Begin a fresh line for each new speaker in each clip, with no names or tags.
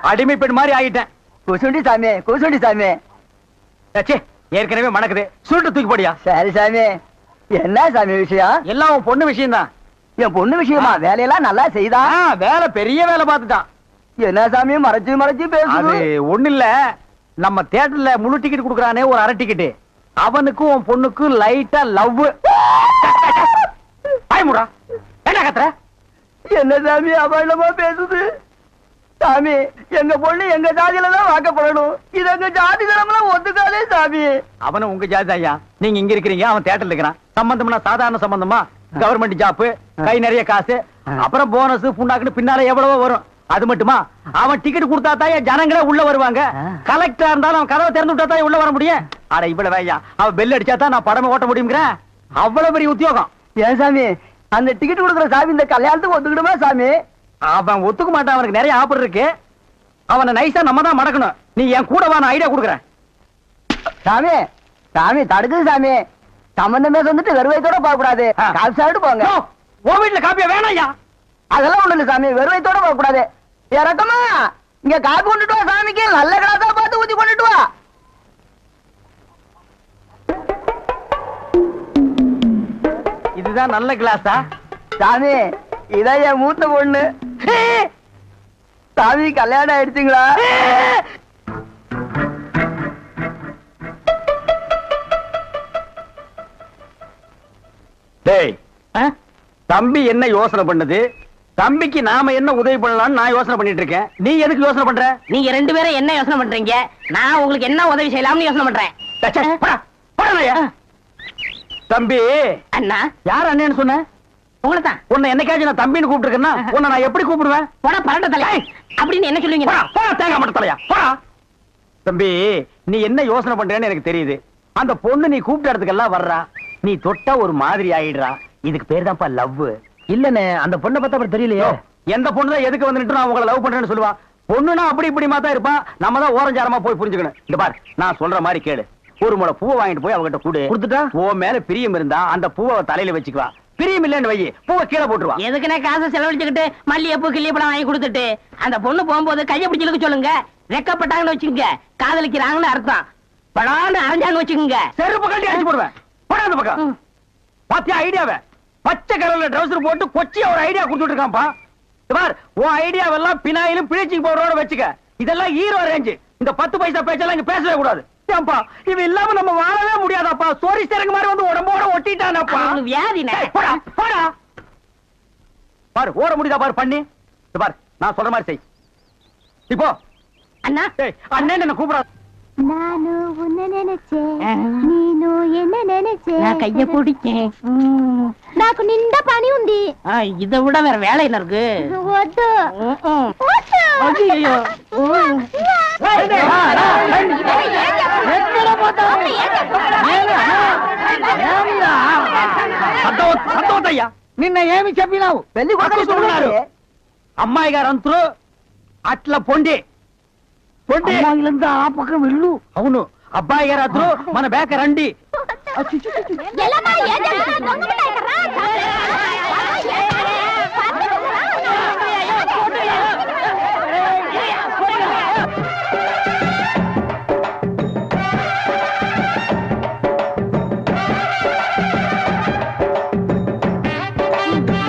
அடிமை பெண் மாதிரி ஆகிட்டேன்.
குசுண்டி சாமி, குசுண்டி சாமி.
ஏற்கனவே மணக்குது, சுருட்டு தூக்கி போடியா.
சரி சாமி. என்ன சாமி விஷயம்?
எல்லாம் உன் பொண்ணு விஷயம் தான்.
என் பொண்ணு விஷயமா? வேலையெல்லாம் நல்லா செய்தா?
வேலை பெரிய வேலை பார்த்துட்டான்.
என்ன சாமி மறைச்சு மறைச்சு பேசுது?
அது ஒண்ணு இல்ல, நம்ம தியேட்டர்ல முழு டிக்கெட் குடுக்கறானே ஒரு அரை டிக்கெட், அவனுக்கும் உன் பொண்ணுக்கும் லைட்டா லவ். பயமுடா, என்ன கத்துற?
என்ன சாமி அபாண்டமா பேசுது? சாமி, எங்க பொண்ணு எங்க ஜாதியில தான் வாக்கப்படணும். இது எங்க ஜாதி தரம்லாம் ஒத்துக்காதே சாமி.
அவன உங்க ஜாதி ஐயா, நீங்க இங்க இருக்கிறீங்க, அவன் தியேட்டர்ல இருக்கிறான். சம்பந்தம்னா சாதாரண சம்பந்தமா? கவர்மெண்ட் ஜாப், கை நிறைய காசு, அப்புறம் போனஸ் புண்ணாக்குன்னு பின்னால எவ்வளவோ வரும். அது மட்டுமா, அவன் டிக்கெட் கொடுத்தா தான் ஜனங்களே உள்ள வருவாங்க. கலெக்டரா இருந்தாலும் அவன் கதவை திறந்து விட்டா தான் உள்ள வர முடியும். அட இவ்வளவு ஐயா, அவன் பெல் அடிச்சா தான் நான் படமே ஓட்ட முடியுங்கிறேன். அவ்வளவு பெரிய உத்தியோகம்.
ஏன் சாமி அந்த டிக்கெட் கொடுக்குற சாமி இந்த கல்யாணத்துக்கு ஒத்துக்கிடுமா சாமி?
அவன் ஒத்துக்க மாட்டான், அவனுக்கு நிறைய ஆஃபர் இருக்கு. அவனை நைஸா நம்ம தான் மடக்கணும். நீ என் கூட வா, நான் ஐடியா கொடுக்குறேன்.
சாமி சாமி தடுக்குது சாமி. சம்பந்தமே வந்துட்டு வெறுவைத்தோட போக கூடாது, காசு சாப்பிட்டு போங்க.
உன் வீட்டுல காப்பியா வேணாயா?
அதெல்லாம் ஒண்ணு இல்ல சாமி, வெறுவைத்தோட போக கூடாது. இறக்கமா இங்க காப்பி கொண்டுட்டு வா சாமிக்கு, நல்ல கிளாஸா பார்த்து ஊத்தி கொண்டுட்டு வா.
இதுதான் நல்ல கிளாஸா?
சாமி இதான் என் மூத்த பொண்ணு. சாமி கல்யாணம் ஆயிடுச்சுங்களா?
டேய், தம்பி என்ன யோசனை பண்ணது? தம்பிக்கு நாம என்ன உதவி பண்ணலாம்னு நான் யோசனை பண்ணிட்டு இருக்கேன். நீ எதுக்கு யோசனை பண்ற?
நீங்க ரெண்டு பேரும் என்ன யோசனை பண்றீங்க? நான் உங்களுக்கு என்ன உதவி செய்யலாம்னு யோசனை பண்றேன்.
தம்பி
அண்ணா.
யார் அண்ணன்னு சொன்ன?
உங்களை தான்.
உன்னை என்னைக்காச்சும் நான் தம்பின்னு கூப்பிட்டுருக்கேன்னா உன்னை நான் எப்படி கூப்பிடுவேன்?
போடா பரட்ட தலை அப்படின்னு என்ன சொல்லுவீங்க?
தேங்காய் மட்டும் தலையா போடா. தம்பி, நீ என்ன யோசனை பண்றேன்னு எனக்கு தெரியுது. அந்த பொண்ணு நீ கூப்பிட்ட இடத்துக்கெல்லாம் வர்றா, நீ தொட்டா ஒரு மாதிரி ஆயிடுறா. இதுக்கு பேர் தான்ப்பா லவ். இல்லனே, அந்த பொண்ணை பார்த்தா அப்புறம் தெரியலையே. எந்த பொண்ணு தான் எதுக்கு வந்துட்டு நான் உங்களை லவ் பண்றேன்னு சொல்லுவா? பொண்ணுனா அப்படி இப்படி தான் இருப்பா. நம்ம தான் ஓரஞ்சாரமா போய் புரிஞ்சுக்கணும். இந்த பார், நான் சொல்ற மாதிரி கேளு. ஒரு முளை பூவை வாங்கிட்டு போய் அவகிட்ட கொடுத்துட்டா உன் மேல பிரியம் இருந்தா அந்த பூவை தலையில வச்சுக்குவா. பிரியம் இல்லன்னு வை, பூவை கீழே போட்டுருவா.
எதுக்குன்னா காசை செலவழிச்சுக்கிட்டு மல்லிகைப்பூ கிள்ளிப்பழம் வாங்கி கொடுத்துட்டு அந்த பொண்ணு போகும்போது கையை பிடிச்சிருக்க சொல்லுங்க. ரெக்கப்பட்டாங்கன்னு வச்சுக்கோங்க, காதலிக்கிறாங்கன்னு அர்த்தம். படான்னு அரைஞ்சான்னு வச்சுக்கோங்க,
செருப்பு கட்டி அடிச்சு போடுவேன். படாத பக்கம் பாத்தியா ஐடியாவை? பச்சை கலர்ல ட்ரவுசர் போட்டு கொச்சியா ஒரு ஐடியா கொடுத்துட்டு இருக்கான்ப்பா. உன் ஐடியாவெல்லாம் பினாயிலும் பிளீச்சிங் பவுடரோட வச்சுக்க. இதெல்லாம் ஹீரோ ரேஞ்சு. இந்த 10 பைசா பேச்செல்லாம் இங்க பேசவே கூடாது. இவன் இல்லாம நம்ம வாழவே முடியாதாப்பா. சோரி சேரங்க மாதிரி வந்து உடம்போட ஒட்டிட்டானப்பா.
வியாதி
பாரு, ஓட முடியுதா பாரு பண்ணி. பாரு, நான் சொல்ற மாதிரி செய். இப்போ
அண்ணா
அண்ணன் என்ன கூப்பிடாது.
நானு உன்னை நினைச்சேன், நீனு என்ன நினைச்சேன்.
நான் கைய பிடிச்சேன்.
నాకు నిండా పని ఉంది.
இதை விட வேற வேலை என்ன இருக்கு?
వద్దు.
ஐயோ
సంతోషయ్యా నిన్న ఏమి చెప్పినావు?
పెళ్లి కొడుకున్నారు
అమ్మాయి గారు అంతరు అట్లా పొండి పొండి
అమ్మాయిలంతా ఆ పక్క వెళ్ళు.
అవును, అబ్బాయి గారు అద్దరు మన బేక రండి.
ఎల్లమ్మా ఏ జరుగుతుందో దొంగలున్నాయి కర్రా.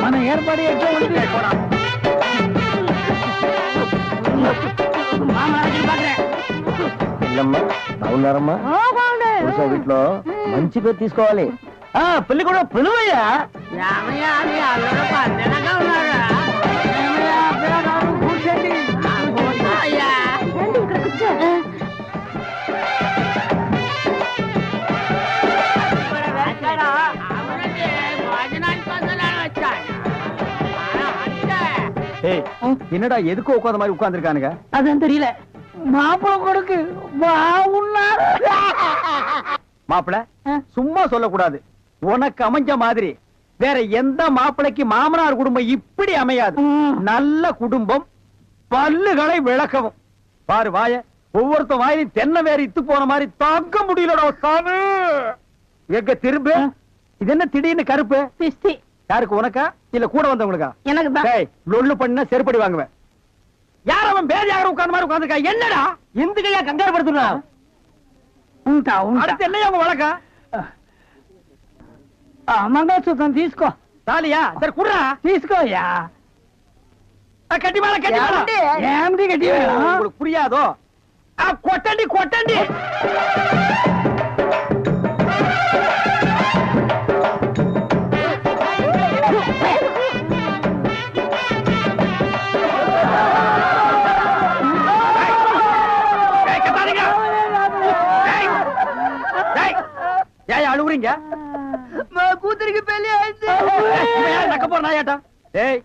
మన ఏర్పడి ఎట్లా ఉంది? బాగున్నారమ్మా? వీటిలో మంచి పేరు తీసుకోవాలి. పెళ్లి కూడా పిలువయ్యా. என்னடா எதுக்கு உட்கார்ந்த மாதிரி உட்கார்ந்துருக்கானுங்க?
அதான் தெரியல. மாப்பிள கொடுக்கு பாவுன்னாரு.
மாப்பிள சும்மா சொல்லக்கூடாது. உனக்கு அமைஞ்ச மாதிரி வேற எந்த மாப்பிளைக்கு மாமனார் குடும்பம் இப்படி அமையாது. நல்ல குடும்பம், பல்லுகளை விளக்கவும். பாரு வாய, ஒவ்வொருத்த வாயிலும் தென்னை வேற இத்து போன மாதிரி தாங்க முடியலடா சாமி. எங்க திரும்ப இது என்ன திடீர்னு கருப்பு?
பிஸ்தி.
யாருக்கு, உனக்கா இல்ல கூட வந்தவங்களுக்கா?
எனக்கு தான்.
டேய், லொள்ளு பண்ண செருப்படி வாங்குவேன். யார் அவன் பேதியாக உட்கார்ந்த மாதிரி உட்கார்ந்துருக்கா? என்னடா இந்த கையா கங்காரு படுத்துனா?
ఉంటా ఉంటా.
அடுத்து என்னையா உங்க வழக்கா?
మంగళసూత్రం తీసుకో.
தாலியா? சரி குடுறா.
తీసుకోయా.
கட்டி மேல கட்டி மேல.
ఏమిటి గట్టి మేళం?
உங்களுக்கு புரியாதோ? கொட்டண்டி கொட்டண்டி. ஏன் அழுகுறீங்க?
கூத்துருக்கு பெரிய ஆயிடுச்சு.
நக்க போற நாயாட்டா. ஏய்,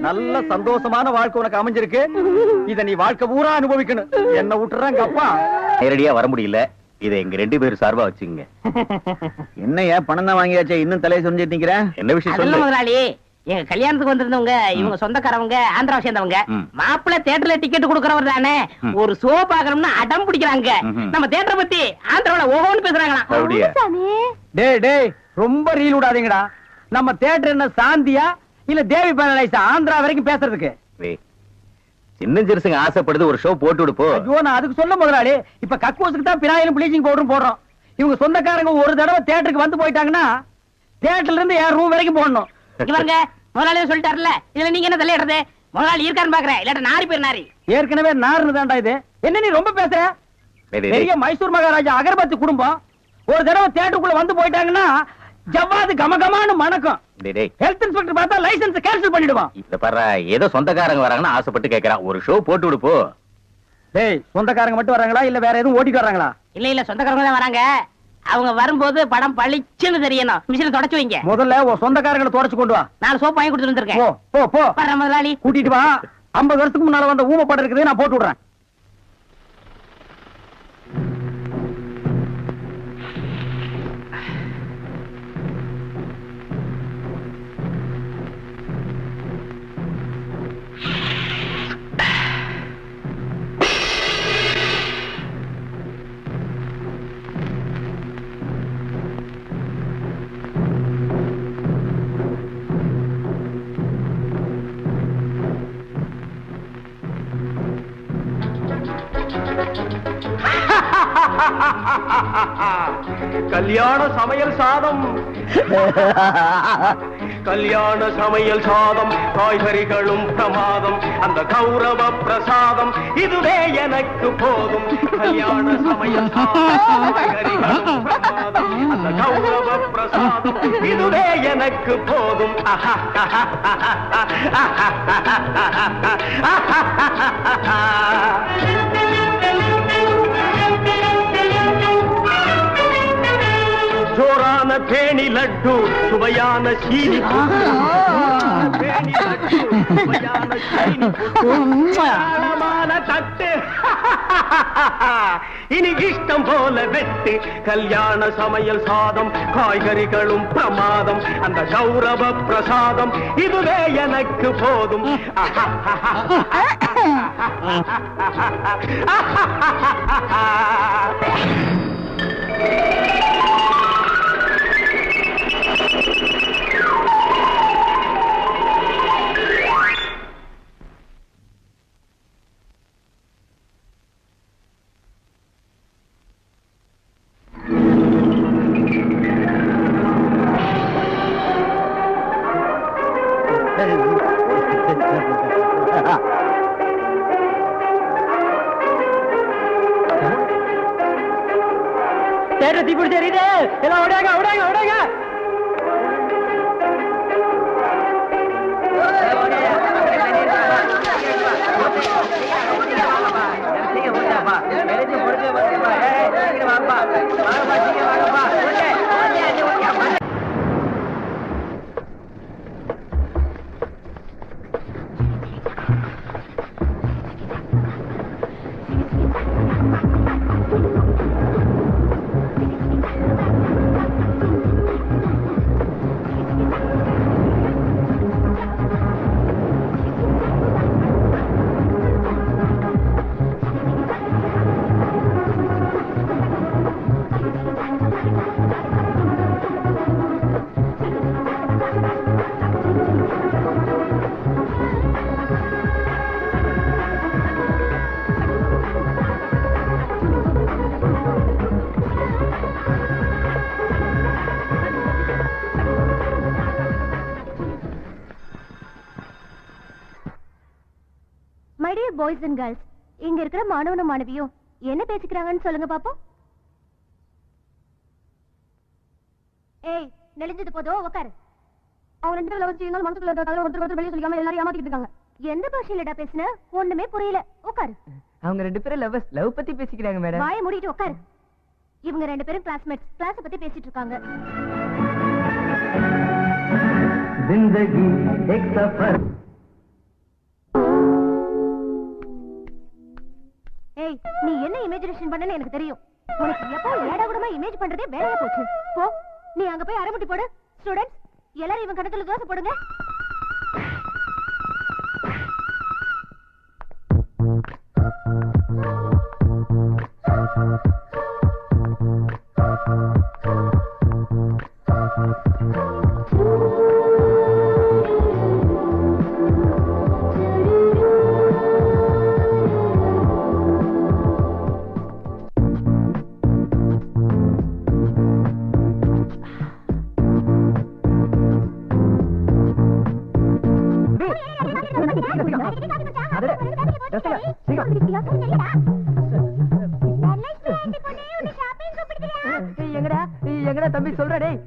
நல்ல சந்தோஷமான வாழ்க்கை உனக்கு அமைஞ்சிருக்கு. இத நீ வாழ்க்கை பூரா அனுபவிக்கணும். என்ன விட்டுறாங்க அப்பா.
நேரடியா வர முடியல, இதை எங்க 2 பேரும் சார்பா வச்சுங்க. என்னையா பணம் தான் வாங்கியாச்சே, இன்னும் தலையை சொரிஞ்சிட்டு நிக்கிற? என்ன விஷயம்
அதெல்லாம்
சொல்லு.
முதலாளி, எங்க கல்யாணத்துக்கு வந்திருந்தவங்க இவங்க சொந்தக்காரவங்க, ஆந்திராவை சேர்ந்தவங்க. மாப்பிள்ளை தியேட்டர்ல டிக்கெட் கொடுக்கறவர் தானே, ஒரு ஷோ பாக்கணும்னு அடம் பிடிக்கிறாங்க. நம்ம தியேட்டரை பத்தி ஆந்திராவில ஓஹோன்னு பேசுறாங்களாம்.
அப்படியா?
சாமி
டேய் டேய், ரொம்ப ரீல் விடாதீங்கடா. நம்ம தியேட்டர் என்ன சாந்தியா இல்ல தேவி பேரலைஸா ஆந்திரா வரைக்கும் பேசுறதுக்கு?
வே, சின்ன சிறுசுங்க ஆசைப்படுது, ஒரு ஷோ போட்டு விடுப்போ.
ஐயோ, நான் அதுக்கு சொல்ல முதலாளி. இப்ப கக்கூசுக்கு தான் பினாயிலும் ப்ளீச்சிங் பவுடரும் போடுறோம். இவங்க சொந்தக்காரங்க ஒரு தடவை தியேட்டருக்கு வந்து போயிட்டாங்கன்னா தியேட்டர்ல இருந்து என் ரூம் வரைக்கும் போடணும்.
இவங்க முதலாளியே சொல்லிட்டாருல, இதுல நீங்க என்ன தலையிடுறது? முதலாளி இருக்காருன்னு பாக்குறேன், இல்லாட்ட நாரி பேர் நாரி.
ஏற்கனவே நார்னு தான்டா இது. என்ன நீ ரொம்ப பேசுற?
டேய், டேய்,
பெரிய மைசூர் மகாராஜா அகர்பத்தி குடும்பம் ஒரு தடவை தியேட்டருக்குள்ள வந்து போயிட்டாங்கன்னா ஜவ்வாது கமகமான்னு மணக்கும்.
டேய், டேய்.
ஹெல்த் இன்ஸ்பெக்டர் பார்த்தா லைசென்ஸ் கேன்சல் பண்ணிடுவான்.
இத பாரு, ஏதோ சொந்தக்காரங்க வராங்கன்னு ஆசைப்பட்டு கேக்குறான், ஒரு ஷோ போட்டு விடுப்போ.
டேய், சொந்தக்காரங்க மட்டும் வராங்களா இல்ல வேற எதுவும் ஓட்டிட்டு வராங்களா?
இல்ல இல்ல, சொந்தக்காரங்க தான் வராங்க. அவங்க வரும்போது படம் பளிச்சுன்னு தெரியணும். மிஷினை தொடச்சு வைங்க.
முதல்ல உன் சொந்தக்காரங்களை தொடச்சு கொண்டு வா.
4 சோப்பு வாங்கி கொடுத்துட்டு
போ
வந்திருக்கேன்.
போ போ.
வர்ற முதலாளி.
கூட்டிட்டு வா. 50 வருஷத்துக்கு முன்னால வந்த ஊமை படம் இருக்குது, நான் போட்டு விடுறேன்.
கல்யாண சமையல் சாதம், கல்யாண சமையல் சாதம், காய்கறிகளும் பிரமாதம், அந்த கௌரவ பிரசாதம் இதுவே எனக்கு போதும். கல்யாண சமையல் சாதம், காய்கறிகளும் பிரமாதம், அந்த கௌரவ பிரசாதம் இதுவே எனக்கு போதும். ஜோரான பேணி லட்டு, சுவையான சீனி புட்டு, பேணி லட்டு, சுவையான சீனி புட்டு, ஆழமான தட்டு, இனி இஷ்டம் போல வெட்டு. கல்யாண சமையல் சாதம், காய்கறிகளும் பிரமாதம், அந்த கௌரவ பிரசாதம் இதுவே எனக்கு போதும்.
தேட்டர் தீப்பிடி தெரியுது. எல்லாம் ஓடாங்க ஓடாங்க ஓடாங்க.
My dear boys and girls, இங்க இருக்கிற மாணவனும் மாணவியும் என்ன பேசிக்கிறாங்கன்னு சொல்லுங்க பாப்போம். ஏய், நெளிஞ்சது போதும், உட்காரு. அவங்க ரெண்டு பேரும் லவ் செய்யுங்க, மனசுக்குள்ள இருக்க ஒருத்தர் வெளியே சொல்லிக்காம எல்லாரும் ஏமாத்திட்டு இருக்காங்க. எந்த பாஷையிலடா பேசுன? ஒண்ணுமே புரியல. உட்காரு.
அவங்க ரெண்டு பேரும் லவ் பத்தி பேசிக்கிறாங்க மேடம்.
வாயை மூடிட்டு உட்காரு. இவங்க ரெண்டு பேரும் கிளாஸ்மேட்ஸ், கிளாஸ் பத்தி பேசிட்டு இருக்காங்க.
जिंदगी एक सफर.
ஏய், நீ என்ன இமேஜினேஷன் பண்ணனு எனக்கு தெரியும். உனக்கு எப்போ ஏடா கூடமா இமேஜ் பண்றதே வேலையா போச்சு. போ, நீ அங்க போய் அரைமுட்டி போடு. ஸ்டூடண்ட்ஸ் எல்லாரும் இவன் கணக்குல தோசை போடுங்க.
தம்பி சொல்றா. டேய்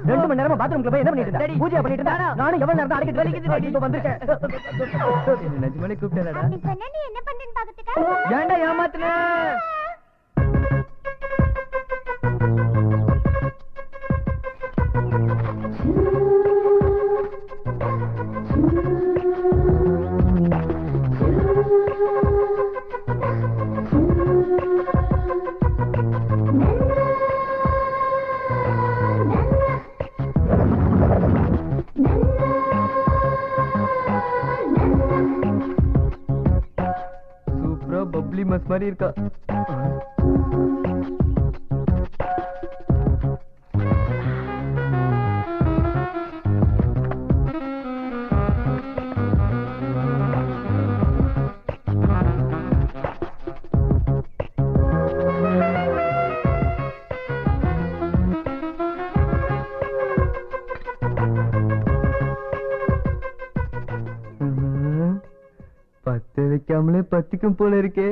2 மணி நேரமா பாத்ரூம்ல போய் என்ன பண்ணிட்டு இருந்த? பூஜை பண்ணிட்டு இருந்தா. நானும் எவ்வளவு நேரம் அடிக்கிட்டு வலிக்குது இப்ப வந்திருக்கேன். நிஜமாலே கூப்பிட்டேடா.
நீ என்ன பண்றேன்னு பாக்கறதுக்கு
ஏன்டா ஏமாத்துன? சூப்பரா பப்ளி மஸ் மாதிரி இருக்கா. பத்து வைக்காமலே பத்திக்கும் போல இருக்கே.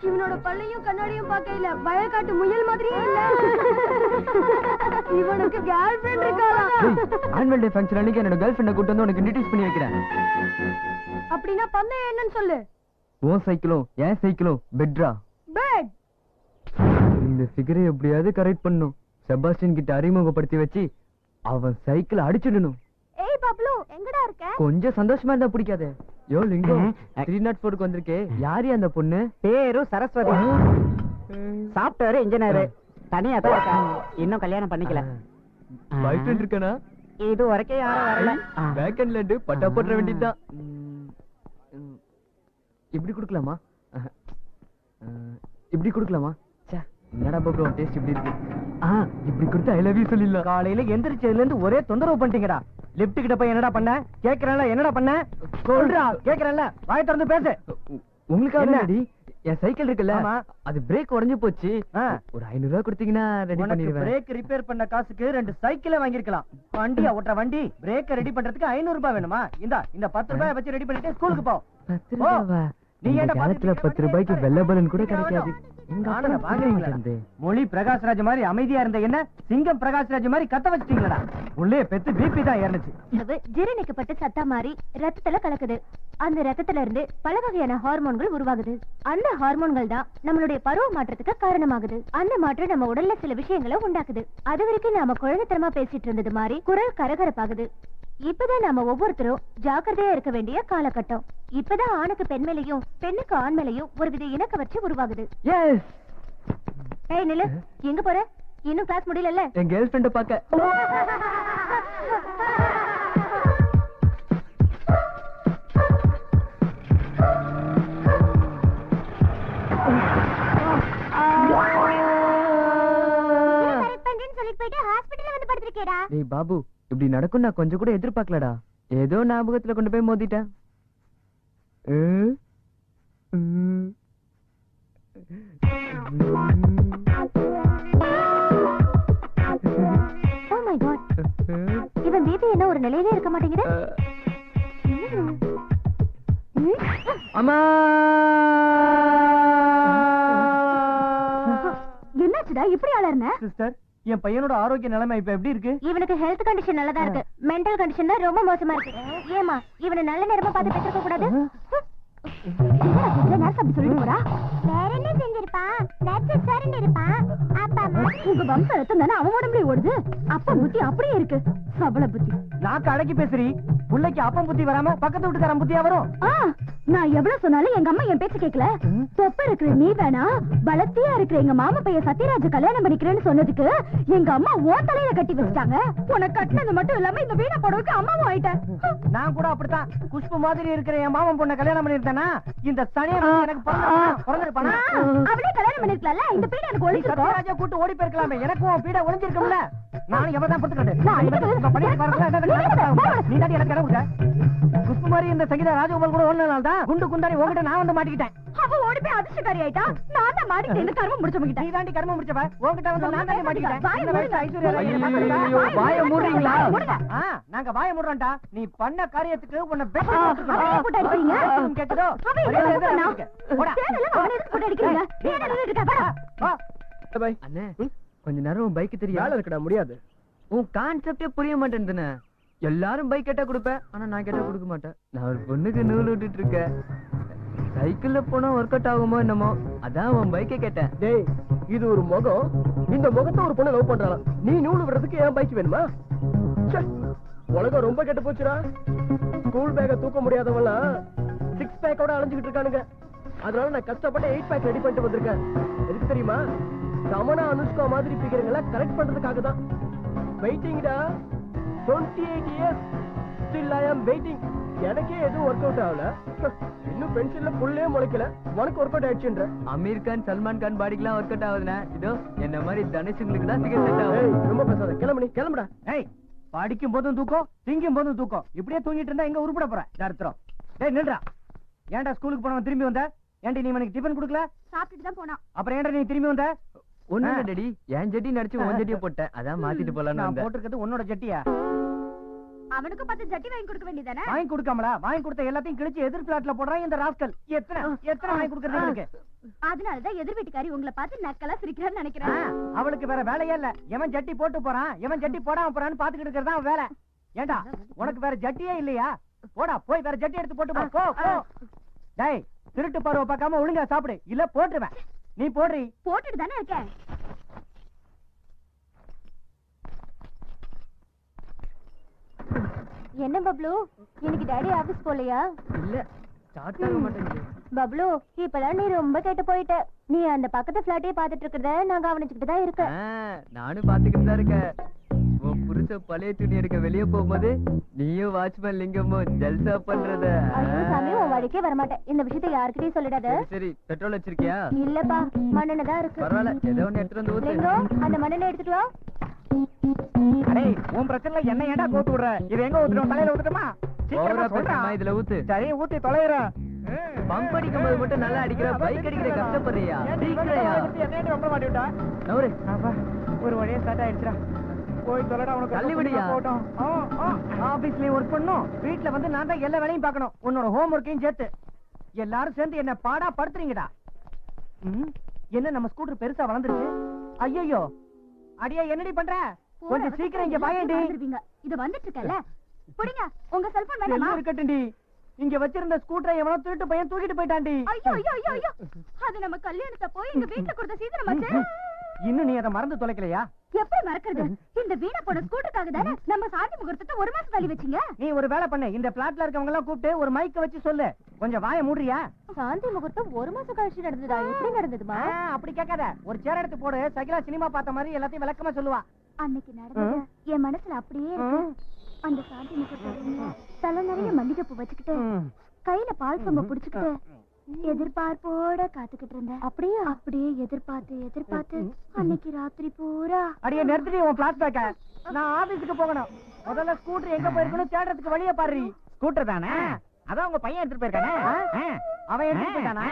இவனோட பல்லையும் கண்ணாடியும் பார்க்கல, வயக்காட்டு முயல் மாதிரியே இல்ல. இவனுக்கு கேர்ள் ஃபிரெண்ட் இருக்காளா?
ஆனுவல் டே ஃபங்க்ஷன் அன்னைக்கு என்னோட கேர்ள் ஃபிரெண்ட கூட்டி வந்து உனக்கு இன்ட்ரோ듀ஸ் பண்ணி வைக்கிறேன்.
அப்படினா பந்தயம் என்னன்னு சொல்லு.
உன் சைக்கிளும் என் சைக்கிளும் பெட்ரா.
பெட்.
இந்த ஃபிகரை எப்படியாவது கரெக்ட் பண்ணும். செபாஸ்டியன் கிட்ட அறிமுகப்படுத்தி வச்சு அவன் சைக்கிள் அடிச்சிடணும்.
ஏய் பப்ளு, எங்கடா இருக்க?
கொஞ்சம் சந்தோஷமா இருந்தா பிடிக்காதே. யோ லிங்கம், 304க்கு வந்திருக்கே. யாரு அந்த பொண்ணு?
பேரு சரஸ்வதி. Software engineer. தனியா தான் இருக்கா. இன்னும் கல்யாணம் பண்ணிக்கல.
பாய் ஃப்ரெண்ட் இருக்கானா?
இது வரைக்கும் யாரும் வரல.
வேக்கன்ல இருந்து பட்டா போட்ற வேண்டியதுதான். இப்படி கொடுக்கலாமா? இப்படி கொடுக்கலாமா? ச்சே, என்னடா பப்ளு டேஸ்ட் இப்படி இருக்கு. இப்படி கொடுத்து ஐ லவ் யூ சொல்லிடலாம்.
காலையில எந்திரிச்சதுல இருந்து ஒரே தொந்தரவு பண்ணிட்டீங்கடா. லிப்ட் கிட்ட போய் என்னடா பண்ண? கேக்குறேன்ல, என்னடா பண்ண? சொல்றா. கேக்குறேன்ல, வாயை திறந்து பேசு.
உங்களுக்கு என்னடி? என் சைக்கிள் இருக்குல்ல, அது பிரேக் உடைஞ்சு போச்சு. ஒரு 500 ரூபாய் கொடுத்தீங்கன்னா ரெடி பண்ணிடுவேன்.
பிரேக் ரிப்பேர் பண்ண காசுக்கு 2 சைக்கிளை வாங்கிருக்கலாம். வண்டியா ஓட்டுற வண்டி பிரேக் ரெடி பண்றதுக்கு 500 ரூபாய் வேணுமா? இந்த 10 ரூபாய் வச்சு ரெடி பண்ணிட்டு ஸ்கூலுக்கு போ.
10 ரூபாவா? நீ ஏன்டா 10 ரூபாய்க்கு வெள்ளை பலூன் கூட கிடைக்காது.
மொழி பிரகாஷ்ராஜ் மாதிரி அமைதியா இருந்த என்ன சிங்கம் பிரகாஷ்ராஜ் மாதிரி கத்த வச்சிட்டீங்களா? உள்ளே பெத்து பிபி தான் ஏறனுச்சு.
ஜீரணிக்கப்பட்டு சத்தா மாறி ரத்தத்துல கலக்குது. அந்த ரத்தத்துல இருந்து பல வகையான ஹார்மோன்கள் உருவாகுது. அந்த ஹார்மோன்கள் தான் நம்மளுடைய பருவ மாற்றத்துக்கு காரணமாகுது. அந்த மாற்றம் நம்ம உடல்ல சில விஷயங்களை உண்டாக்குது. அது வரைக்கும் நாம குழந்தைத்தனமா பேசிட்டு இருந்தது மாதிரி குரல் கரகரப்பாகுது. இப்பதான் நாம ஒவ்வொருத்தரும் ஜாக்கிரதையா இருக்க வேண்டிய காலகட்டம். இப்பதான் ஆணுக்கு பெண் மேலையும் பெண்ணுக்கு ஆண் மேலையும் ஒருவித இணக்க வச்சு உருவாகுது. ஏய் நில்லு, எங்க போற? இன்னும் கிளாஸ் முடியல.
என் கேர்ள் ஃப்ரெண்ட பாக்க. டேய் பாபு, இப்படி நடக்கும் நான் கொஞ்சம் கூட எதிர்பார்க்கலடா. ஏதோ ஞாபகத்துல கொண்டு போய் மோதிட்டேன்.
Oh my God. உன்னோட பிபி என்ன ஒரு நிலையிலே இருக்க மாட்டேங்குது?
அம்மா
என்னாச்சுடா இப்படி அலர்ன?
சிஸ்டர், என் பையனோட ஆரோக்கிய நிலைமை இப்ப எப்படி இருக்கு?
இவனுக்கு ஹெல்த் கண்டிஷன் நல்லதா இருக்கு, மென்டல் கண்டிஷன் தான் ரொம்ப மோசமா இருக்கு. ஏமா இவனை நல்ல நேரமா பார்த்து பெற்றிருக்க கூடாது? சொல்லிட்டு போறா. வேற என்ன செஞ்சிருப்பா? உங்க வம்ச ரத்தம் தானே அவன் உடம்புல ஓடுது. அப்பா புத்தி அப்படியே இருக்கு, சபல புத்தி.
நாக்கு அடக்கி பேசுறீ. புள்ளைக்கு அப்பம் புத்தி வராம பக்கத்து வீட்டுக்காரன் புத்தியா வரும்?
நான் எவ்வளவு சொன்னாலும் எங்க அம்மா என் பேச்சு கேட்கல. தொப்ப இருக்கிற நீ வேணா, பலத்தியா இருக்கிற எங்க மாமா பையன் சத்யராஜ் கல்யாணம் பண்ணிக்கிறேன்னு சொன்னதுக்கு எங்க அம்மா ஓ தலையில கட்டி வச்சிட்டாங்க. உனக்கு கட்டினது மட்டும் இல்லாம இந்த வீணா போடவுக்கு அம்மாவும் ஆயிட்டேன்.
நான் கூட அப்படித்தான் குஷ்பு மாதிரி இருக்கிற என் மாமன் பொண்ணை கல்யாணம் பண்ணிருந்தேனா இந்த சனியை எனக்கு பிறந்திருப்பானா?
அவளே கல்யாணம் பண்ணிருக்கல, இந்த பீடை எனக்கு ஒளிஞ்சிருக்கும்.
சத்யராஜா கூட்டு ஓடி போயிருக்கலாமே, எனக்கும் உன் பீடை ஒளிஞ்சிருக்கும்ல. நானும் எவ்வளவுதான் பொறுத்துக்கிட்டேன். நீ தாண்டி எனக்கு இடம் கொடுத்த. குஷ்பு மாதிரி இந்த சங்கீதா ராஜகோபால் கூட ஒண்ணு நாள் தான் குண்டு குந்தாரி உங்ககிட்ட நான் வந்து மாட்டிக்கிட்டேன்.
அவ ஓடி போய் அதிர்ஷ்டக்காரி ஆயிட்டா, நான் தான் மாட்டிக்கிட்டேன். கர்மம் முடிச்சவங்கிட்ட
நீ தாண்டி கர்மம் முடிச்சவ, உங்ககிட்ட வந்து நான் தாண்டி மாட்டிக்கிட்டேன்.
வாயை மூடுறீங்களா?
நாங்க வாயை மூடுறோம்டா. நீ பண்ண காரியத்துக்கு உன்னை
போட்டு அடிக்கிறீங்க.
கேட்டதோ
அண்ணே, கொஞ்ச நேரம் பைக் தெரியும் இருக்கடா. முடியாது, உன் கான்செப்டே புரிய மாட்டேன்னு. எல்லாரும் பைக் கேட்டா கொடுப்பேன், ஆனா நான் கேட்டா கொடுக்க மாட்டேன். நான் ஒரு பொண்ணுக்கு நூல் விட்டுட்டு இருக்கேன். சைக்கிள்ல போனா ஒர்க் அவுட் ஆகுமோ என்னமோ, அதான் உன் பைக்கை கேட்டேன்.
டேய், இது ஒரு முகம். இந்த முகத்தை ஒரு பொண்ணு லவ் பண்றாளா? நீ நூல் விடுறதுக்கு ஏன் பைக் வேணுமா? உலகம் ரொம்ப கெட்டு போச்சுடா. ஸ்கூல் பேக்க தூக்க முடியாதவங்களா 6 பேக்கோட அலைஞ்சுக்கிட்டு இருக்கானுங்க. அதனால நான் கஷ்டப்பட்டு 8 பேக் ரெடி பண்ணிட்டு வந்திருக்கேன். எதுக்கு தெரியுமா? ரமணா அனுஷ்கா மாதிரி பிகருங்களை கரெக்ட் பண்றதுக்காக தான். வெயிட்டிங்டா. 28 years still I am waiting. எனக்கே எதுவும் ஒர்க் அவுட் ஆகல. இன்னும் பென்ஷன்ல புல்லே முளைக்கல, உனக்கு ஒர்க் அவுட் ஆயிடுச்சுன்ற.
அமீர் கான், சல்மான் கான் பாடிக்கெல்லாம் ஒர்க் அவுட் ஆகுதுண்ணா. இதோ என்ன மாதிரி தனுஷுங்களுக்கு தான் சிகரெட் செட் ஆகும்.
ரொம்ப பேசாத, கிளம்பு, கிளம்புடா. ஏய், படிக்கும் போதும் தூக்கம், திங்கும் போதும் தூக்கம். இப்படியே தூங்கிட்டு இருந்தா எங்க உருப்பட போற? அர்த்தம். டேய் நில்றா. ஏன்டா ஸ்கூலுக்கு போனவன் திரும்பி வந்த? ஏன்டி நீ எனக்கு டிபன் கொடுக்கல?
சாப்பிட்டுட்டு தான் போனா.
அப்புறம் ஏன்டா நீ திரும்பி வந்த?
ஒண்ணு டேடி, என் ஜட்டி நடிச்சு உன் ஜட்டியை போட்டேன், அதான் மாத்திட்டு போலான்னு
நான்
வந்தேன்.
போட்டுக்கிறது உன்னோட ஜட்டியா?
அவனுக்கு பார்த்து ஜட்டி வாங்கி கொடுக்க வேண்டியதானே?
வாங்கி கொடுக்காமலா? வாங்கி கொடுத்த எல்லாத்தையும் கிழிச்சு எதிர் பிளாட்ல போடுறான் இந்த ராஸ்கல். எத்தனை வாங்கி கொடுக்கறது இருக்கு?
அதனாலதான் எதிர் வீட்டுக்காரி உங்களை பார்த்து நக்கலா சிரிக்கிறான்னு நினைக்கிறேன்.
அவளுக்கு வேற வேலையே இல்ல. எவன் ஜட்டி போட்டு போறான், எவன் ஜட்டி போடாம போறான்னு பாத்துக்கிட்டு இருக்கிறதா வேலை. ஏண்டா உனக்கு வேற ஜட்டியே இல்லையா? போடா, போய் வேற ஜட்டி எடுத்து போட்டு போ. போ. டேய், திருட்டு பருவ பார்க்காம ஒழுங்கா சாப்பிடு, இல்ல போட்டுருவேன். நீ போடுறீ?
போட்டுட்டு தானே இருக்கேன். என்ன பப்ளு, இன்னைக்கு டாடி ஆபீஸ் போலையா?
இல்ல, ஸ்டார்ட் ஆக மாட்டேங்குது.
பப்ளு, இப்பெல்லாம் நீ ரொம்ப கேட்டு போயிட்ட. நீ அந்த பக்கத்து பிளாட்டே பாத்துட்டு இருக்கிறத நான் கவனிச்சுக்கிட்டு தான் இருக்கேன்.
நானும் பாத்துக்கிட்டு தான் இருக்கேன். உன் புருஷ பழைய துணி எடுக்க வெளியே போகும்போது நீயும் வாட்ச்மேன் லிங்கமும் ஜல்சா பண்றத.
ஐயோ சாமி, உன் வழிக்கே வரமாட்டேன். இந்த விஷயத்தை யாருக்கிட்டையும் சொல்லிடாத.
சரி, பெட்ரோல் வச்சிருக்கியா?
இல்லப்பா, மண்ணெண்ணெய் தான் இருக்கு.
பரவாயில்ல, ஏதோ ஒண்ணு எடுத்துட்டு வந்து ஊத்து.
லிங்கம், அந்த மண்ணெண்ணெய் எடுத்துட்டு வா.
டேய், உன் பிரச்சனை என்ன ஏன்டா கோத்து விடுற? இது எங்க ஊத்துறோம்? தலையில ஊத்துறமா?
ஓவரா பேசாம இதுல ஊத்து.
சரி, ஊத்தி தொலைறேன்.
பம்ப் அடிக்கும் போது மட்டும் நல்லா அடிக்கிற, பைக் அடிக்கிற கஷ்டப்படுறியா? சீக்கிரையா
என்ன ரொம்ப மாட்டி விட்டா?
நவரு.
அப்பா, ஒரு வழியா ஸ்டார்ட் ஆயிடுச்சுடா. போய் தொலைடா. உனக்கு
தள்ளி விடியா?
போட்டோம். ஆபீஸ்லயும் ஒர்க் பண்ணும், வீட்டுல வந்து நான் தான் எல்லா வேலையும் பார்க்கணும், உன்னோட ஹோம் ஒர்க்கையும் சேர்த்து. எல்லாரும் சேர்ந்து என்ன பாடா படுத்துறீங்கடா. என்ன நம்ம ஸ்கூட்டர் பெருசா வளர்ந்துருச்சு? ஐயோ, அடியா என்னடி பண்ற? கொஞ்சம் சீக்கிரம் இங்க வாயேண்டி.
இது வந்துட்டு இருக்கல, புடிங்க. உங்க செல்போன் வேணுமா?
எல்லாம் இருக்கட்டும்டி. இங்க வச்சிருந்த ஸ்கூட்டரை எவனோ திருட்டு பையன் தூக்கிட்டு போயிட்டான்டி.
ஐயோ ஐயோ ஐயோ ஐயோ, அது நம்ம கல்யாணத்தை போய் எங்க வீட்டுல கொடுத்த சீதனமாச்சு.
இன்னும் நீ அதை மறந்து தொலைக்கலையா?
எப்படி மறக்கிறது? இந்த வீணா போன ஸ்கூட்டருக்காக தானே நம்ம சாந்தி முகூர்த்தத்தை 1 மாசம் தள்ளி வச்சீங்க.
நீ ஒரு வேலை பண்ணு, இந்த பிளாட்ல இருக்கவங்க எல்லாம் கூப்பிட்டு ஒரு மைக்க வச்சு சொல்லு, கொஞ்சம் வாயை மூடுறியா?
சாந்தி முகூர்த்தம் 1 மாசம் கழிச்சு நடந்ததா? எப்படி நடந்ததுமா?
அப்படி கேட்காத, ஒரு சேர் எடுத்து போடு. சகிலா சினிமா பார்த்த மாதிரி எல்லாத்தையும் விளக்கமா சொல்லுவா.
அன்னைக்கு நடந்தது என் மனசுல அப்படியே இருக்கு. அந்த சாந்தி முகூர்த்தம் தலை நிறைய மல்லிகைப்பூ வச்சுக்கிட்டு, கையில பால் சொம்ப புடிச்சுக்கிட்டு எதிர்பார்ப்போட காத்துக்கிட்டு இருந்தேன். அப்படியே எதிர்பார்த்து அன்னைக்கு ராத்திரி பூரா.
அடியே நிறுத்திட்டு உன் பிளாஷ்பேக்க. நான் ஆபீஸுக்கு போகணும். முதல்ல ஸ்கூட்டர் எங்க போயிருக்கணும் தேடுறதுக்கு வழிய பாரு. ஸ்கூட்டர் தானே? அதான் உங்க பையன் எடுத்துட்டு போயிருக்கானே. அவன் எடுத்துட்டு போயிட்டானா?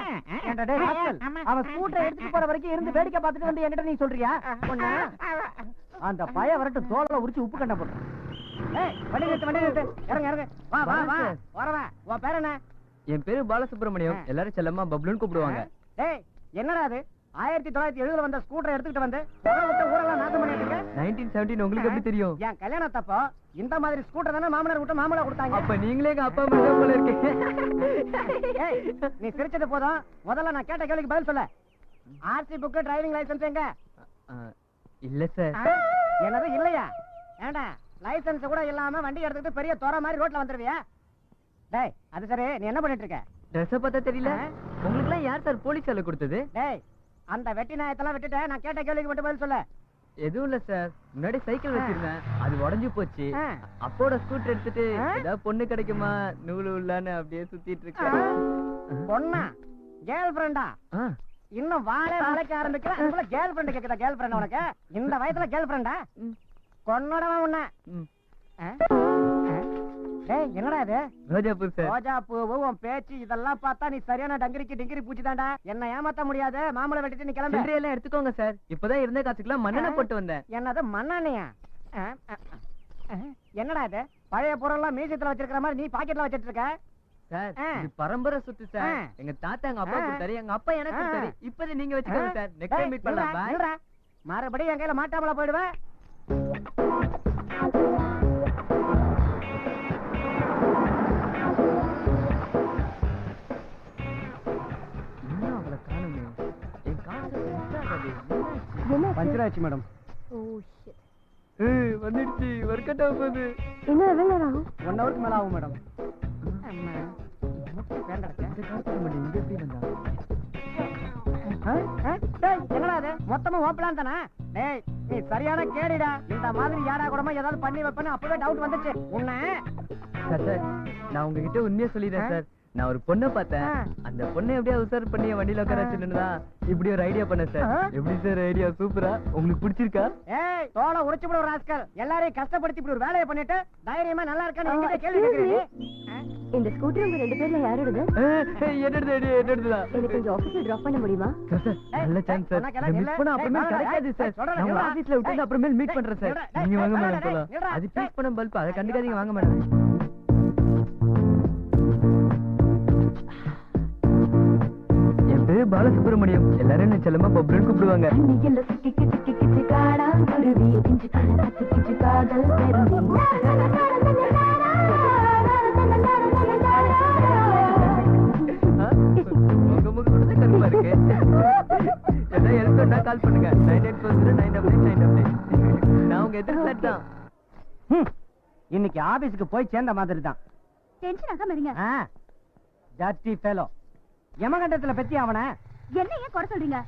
ஏன்டா டேய் ராஸ்கல், அவன் ஸ்கூட்டரை எடுத்துட்டு போற வரைக்கும் இருந்து வேடிக்கை பார்த்துட்டு வந்து என்கிட்ட நீ சொல்றியா? அந்த பையன் வரட்டும், தோலை உரிச்சு உப்பு கண்ட போட்டு. வண்டி நிறுத்து இறங்க வா வா வா வரவன் உன் பேர் என்ன?
என் பேரு பாலசுப்ரமணியம். எல்லாரும் செல்லமா பப்ளுன்னு கூப்பிடுவாங்க.
டேய் என்னடா அது 1970 வந்த ஸ்கூட்டர் எடுத்துக்கிட்டு வந்து ஊரெல்லாம் நாசம் பண்ணிட்டு இருக்க?
1917 உங்களுக்கு எப்படி தெரியும்?
என் கல்யாணத்தப்போ இந்த மாதிரி ஸ்கூட்டர் தானே மாமனார் விட்டு மாமலா கொடுத்தாங்க.
அப்ப நீங்களே எங்க அப்பா அம்மா போல இருக்கீங்க.
நீ சிரிச்சது போதும், முதல்ல நான் கேட்ட கேள்விக்கு பதில் சொல்ல. ஆர்சி புக் டிரைவிங் லைசென்ஸ் எங்க?
இல்ல சார்.
என்னது இல்லையா? ஏண்டா லைசென்ஸ் கூட இல்லாம வண்டி எடுத்துக்கிட்டு பெரிய தோற மாதிரி ரோட்ல வந்துருவியா? டேய் அது சரி, நீ என்ன பண்ணிட்டு இருக்க?
ட்ரெஸ் பார்த்தா தெரியல. உங்களுக்கு எல்லாம் யார் சார் போலீஸ் வேலை கொடுத்தது?
டேய் அந்த வெட்டி நாயத்தெல்லாம் விட்டுட்டு நான் கேட்ட கேள்விக்கு மட்டும் பதில் சொல்ல.
எதுவும் இல்ல சார். முன்னாடி சைக்கிள் வச்சிருந்தேன், அது உடைஞ்சு போச்சு. அப்போட ஸ்கூட்டர் எடுத்துட்டு ஏதாவது பொண்ணு கிடைக்குமா நூலு உள்ளான்னு அப்படியே சுத்திட்டு இருக்கேன்.
பொண்ணா? கேர்ள் ஃப்ரெண்டா? இன்னும் வாழை வளைக்க ஆரம்பிக்கல, கேர்ள் ஃப்ரெண்ட் கேக்குதா? கேர்ள் ஃப்ரெண்ட் உனக்கு இந்த வயசுல கேர்ள் ஃப்ரெண்டா? கொன்னடவன் உன்ன. டேய் என்னடா இது?
ரோஜாப்பூ சார்.
ரோஜாப்பூ உன் பேச்சு இதெல்லாம் பார்த்தா நீ சரியான டிங்கிரி பூச்சி தாண்டா. என்ன ஏமாத்த முடியாது. மாமலை வெட்டிட்டு நீ கிளம்பு.
எல்லாம் எடுத்துக்கோங்க சார். இப்பதான் இருந்த காசுக்குலாம் மண்ணெண்ணெய் போட்டு வந்தேன்.
என்னது மண்ணெண்ணையா? என்னடா இது? பழைய பொருள்லாம் மியூசியத்துல வச்சிருக்கிற மாதிரி நீ பாக்கெட்ல வச்சிட்டு இருக்க?
சார் இது பரம்பரை சொத்து சார். எங்க தாத்தா எங்க அப்பா கொடுத்தாரு, எங்க அப்பா எனக்கு கொடுத்தாரு. இப்போது நீங்க வச்சுக்கோங்க சார். நெக்ஸ்ட் டைம் மீட் பண்ணலாம். பாய்.
மறுபடியும் என் கையில மாட்டாமல போயிடுவேன். பஞ்சராச்சு மேடம்.
வந்துடுச்சு. ஒர்க் அவுட் ஆக போகுது.
என்ன எவ்வளவு நேரம் ஆகும்?
1 ஹவருக்கு மேல ஆகும் மேடம். என்னடா அது? மொத்தமா ஓப்பலாம் தானே? டேய் நீ சரியான கேடிடா. இந்த மாதிரி யாரா கூடமா ஏதாவது பண்ணி வைப்பேன்னு அப்பவே டவுட் வந்துச்சு உன்ன.
சார் நான் உங்ககிட்ட உண்மையா சொல்லிடுறேன் சார். நான் ஒரு பொண்ணை பார்த்தேன். அந்த பொண்ணை எப்படியா உசார் பண்ணி வண்டியில உட்கார வச்சுருந்தா இப்படி ஒரு ஐடியா பண்ண சார். எப்படி சார் ஐடியா? சூப்பரா. உங்களுக்கு பிடிச்சிருக்கா?
ஏய் தோலை உடைச்சு போட ஒரு ராஸ்கல். எல்லாரையும் கஷ்டப்படுத்தி இப்படி ஒரு வேலையை பண்ணிட்டு தைரியமா நல்லா இருக்கான்னு என்கிட்ட கேள்வி கேக்குறீங்க.
இந்த ஸ்கூட்டர் உங்க 2 பேர்ல யாரோடது?
என்னடுதா?
எனக்கு கொஞ்சம் ஆபீஸ்ல டிராப் பண்ண முடியுமா?
நல்ல சான்ஸ் சார். மிஸ் பண்ண அப்புறமே கிடைக்காது சார். நம்ம ஆபீஸ்ல விட்டு அப்புறமே மீட் பண்றேன் சார். நீங்க வாங்க மேடம் போலாம். அது பீஸ் பண்ண பல்ப் அதை கண்டுக்காதீங்க. வாங்க மேடம். என் பேரு பாலசுப்ரமணியம். எல்லாரும் என்ன செல்லமா பப்ளுன்னு கூப்பிடுவாங்க. கால் பண்ணுங்க. 9840 நான் உங்க எதிர்பார்த்து தான்.
இன்னைக்கு ஆபீஸ்க்கு போய் சேர்ந்த மாதிரி தான்.
டென்ஷன் ஆகாம இருங்க.
ஜாஸ்தி ஃபெலோ. யமகண்டத்துல பத்தி அவன
என்ன ஏன் குறை சொல்றீங்க?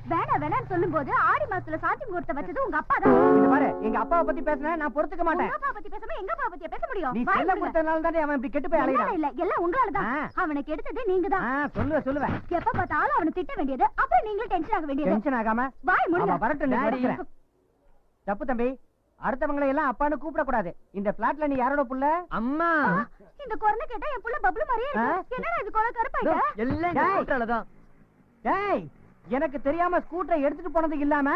வேணான்னு சொல்லும்போது ஆடி மாசத்துல சாத்தி முகூர்த்தம் வச்சது உங்க அப்பா தான்.
இது பாரு, எங்க அப்பாவை பத்தி பேசுனா நான் பொறுத்துக்க மாட்டேன்.
உங்க அப்பா பத்தி பேசாம எங்க அப்பா பத்தி பேச முடியும்?
நீ செல்ல கொடுத்தனால தான் அவன் இப்படி கெட்டு போய் அலையறான்.
இல்ல எல்லாம் உங்களால தான். அவனுக்கு எடுத்தது நீங்க தான்.
சொல்லுவேன்.
எப்ப பார்த்தாலும் அவனை திட்ட வேண்டியது, அப்புறம் நீங்களும் டென்ஷன் ஆக வேண்டியது.
டென்ஷன் ஆகாம
வாய் மூடுங்க.
அவ வரட்டும், நீ படிக்கிறேன். தப்பு தம்பி. அடுத்தவங்களை எல்லாம் அப்பான்னு கூப்பிட கூடாது. இந்த பிளாட்ல நீ யாரோட புள்ள?
அம்மா.
இந்த குரலை கேட்டா என் புள்ள பப்ளு மாதிரியே இருக்கு. என்னடா இது கொலை கருப்பாயிட்ட?
எல்லாம் ஸ்கூட்டர்ல தான்.
டேய் எனக்கு தெரியாம ஸ்கூட்டரை எடுத்துட்டு போனது இல்லாம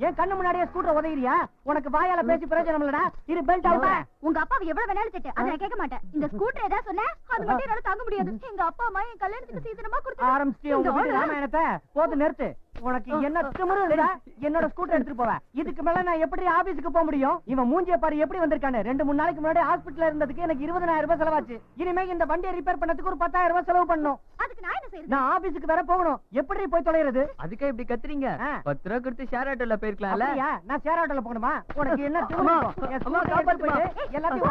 என் கண்ணு முன்னாடியே ஸ்கூட்டர் உதையிறியா? உனக்கு வாயால பேசி பிரயோஜனம் இல்லடா. இரு பெல்ட் அவுட்.
உங்க அப்பா எவ்வளவு வேணாலும் திட்டு, அத நான் கேட்க மாட்டேன். இந்த ஸ்கூட்டர் ஏதா சொன்னா அது மட்டும் என்னால தாங்க முடியாது. எங்க அப்பா அம்மா என் கல்யாணத்துக்கு சீக்கிரமா கொடுத்து
ஆரம்பிச்சிட்டு உங்க வீட்டு ராமாயணத்தை போது நிறுத்து. உனக்கு என்ன திமிரு இருந்தா என்னோட ஸ்கூட்டர் எடுத்துட்டு போவ. இதுக்கு மேல நான் எப்படி ஆபீஸ்க்கு போக முடியும்? இவன் மூஞ்சிய பாரு எப்படி வந்திருக்கானே. 2-3 நாளைக்கு முன்னாடி ஹாஸ்பிடல்ல இருந்ததுக்கு எனக்கு 20,000 ரூபாய் செலவாச்சு. இனிமே இந்த வண்டியை ரிப்பேர் பண்ணதுக்கு ஒரு 10,000 ரூபாய் செலவு பண்ணணும்.
அதுக்கு நான் என்ன செய்யறது?
நான் ஆபீஸ்க்கு வேற போகணும். எப்படி போய் தொலைறது?
அதுக்கே இப்படி கத்துறீங்க? 10 ரூபாய் கொடுத்து ஷேர் ஆட்டோல போயிருக்கலாம்ல.
நான் ஷேர் ஆட்டோல போகணுமா? உனக்கு என்ன திமிரு? எல்லாத்தையும்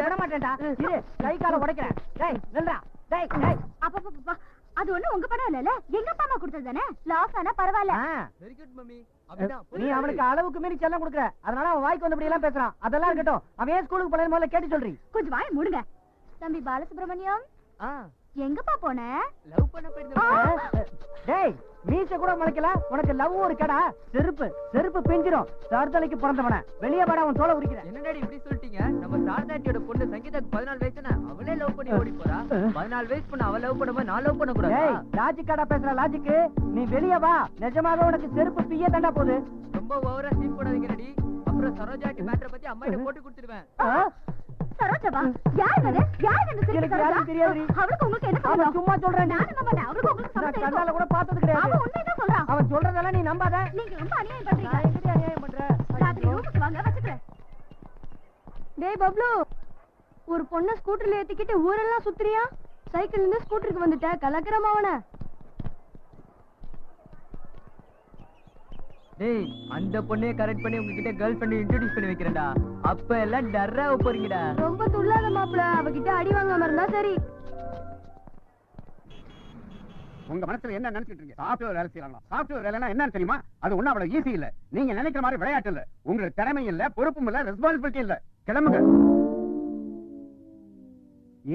விட மாட்டேன்டா. இரு கை கால உடைக்கிறேன். டேய் நில்றா. டேய் டேய்
அப்பா அது ஒண்ணு உங்க படம் இல்லல, எங்க அப்பா அம்மா கொடுத்தது தானே. லாஸ் ஆனா பரவாயில்ல.
Very good mummy. அப்படிதான்.
நீ அவனுக்கு அளவுக்கு மீறி செல்லம் கொடுக்கற. அதனால அவன் வாய்க்கு வந்தபடி எல்லாம் பேசுறான். அதெல்லாம் இருக்கட்டும். அவன் ஏன் ஸ்கூலுக்கு போனது முதல்ல கேட்டு சொல்றீ.
கொஞ்சம் வாயை மூடுங்க. தம்பி பாலசுப்ரமணியம் எங்கப்பா போன?
லவ் பண்ண போயிருந்தேன்.
டேய் மீச கூட முளைக்கல. உனக்கு லவ் ஒரு கடா. செருப்பு பிஞ்சிரும். சார்தலைக்கு பிறந்தவன வெளியே வாடா. அவன் தோலை உரிக்கிறேன்.
என்னடாடி இப்படி சொல்லிட்டீங்க? நம்ம சாரதாட்டியோட பொண்ணு சங்கீதாக்கு 14 வயசுனா அவளே லவ் பண்ணி ஓடி போறா. 14 வயசு பொண்ணு அவ லவ் பண்ணும்போது நான் லவ் பண்ண கூடாது.
டேய் லாஜிக்காடா பேசுற லாஜிக்கு. நீ வெளியே வா. நிஜமாவே உனக்கு செருப்பு பிய தண்டா போகுது.
ரொம்ப ஓவரா சீன் போடாதீங்க ரெடி. அப்புறம் சரோஜாட்டி மேட்டரை பத்தி அம்மா கிட்ட போட்டு கொடுத்துடுவேன்.
சரோஜாவா? யார் அது? யார் அந்த சிரிப்பு
எனக்கு
சரோஜா?
யாரும் தெரியாதுடி.
அவளுக்கு உங்களுக்கு என்ன
அவன்
சம்பந்தம்?
சும்மா சொல்றான்.
நானும் நம்ப மாட்டேன். அவளுக்கு உங்களுக்கு
நான்
சம்பந்தம்
கண்ணால
இருக்கும்.
கூட பார்த்தது கிடையாது.
அவன் உண்மைதான் சொல்றான்.
அவன் சொல்றதெல்லாம் நீ நம்பாத.
நீங்க ரொம்ப அநியாயம் பண்றீங்க.
நான் எங்கடி அநியாயம் பண்றேன்?
ராத்திரி ரூமுக்கு வாங்க, வச்சுக்கிறேன். டேய் பப்ளு, ஒரு பொண்ண ஸ்கூட்டர்ல ஏத்திக்கிட்டு ஊரெல்லாம் சுத்துறியா? சைக்கிள்ல இருந்து ஸ்கூட்டருக்கு வந்துட்ட, கலக்கறமா அவன.
டேய் அந்த பொண்ணையே கரெக்ட் பண்ணி உங்ககிட்ட கேர்ள் ஃப்ரெண்ட் இன்ட்ரோடியூஸ் பண்ணி வைக்கிறேன்டா. அப்ப எல்லாம் டர்ரா போறீங்கடா.
ரொம்ப துள்ளாத மாப்பிள, அவகிட்ட அடி வாங்காம இருந்தா சரி.
உங்க மனசுல என்ன நினைச்சிட்டு இருக்கீங்க? சாஃப்ட்வேர் வேலை செய்யலாம். சாஃப்ட்வேர் வேலைன்னா என்னன்னு தெரியுமா? அது ஒண்ணும் அவ்வளவு ஈஸி இல்ல. நீங்க நினைக்கிற மாதிரி விளையாட்டு இல்ல. உங்களுக்கு திறமை இல்ல, பொறுப்பும் இல்ல, ரெஸ்பான்சிபிலிட்டி இல்ல. கிளம்புங்க.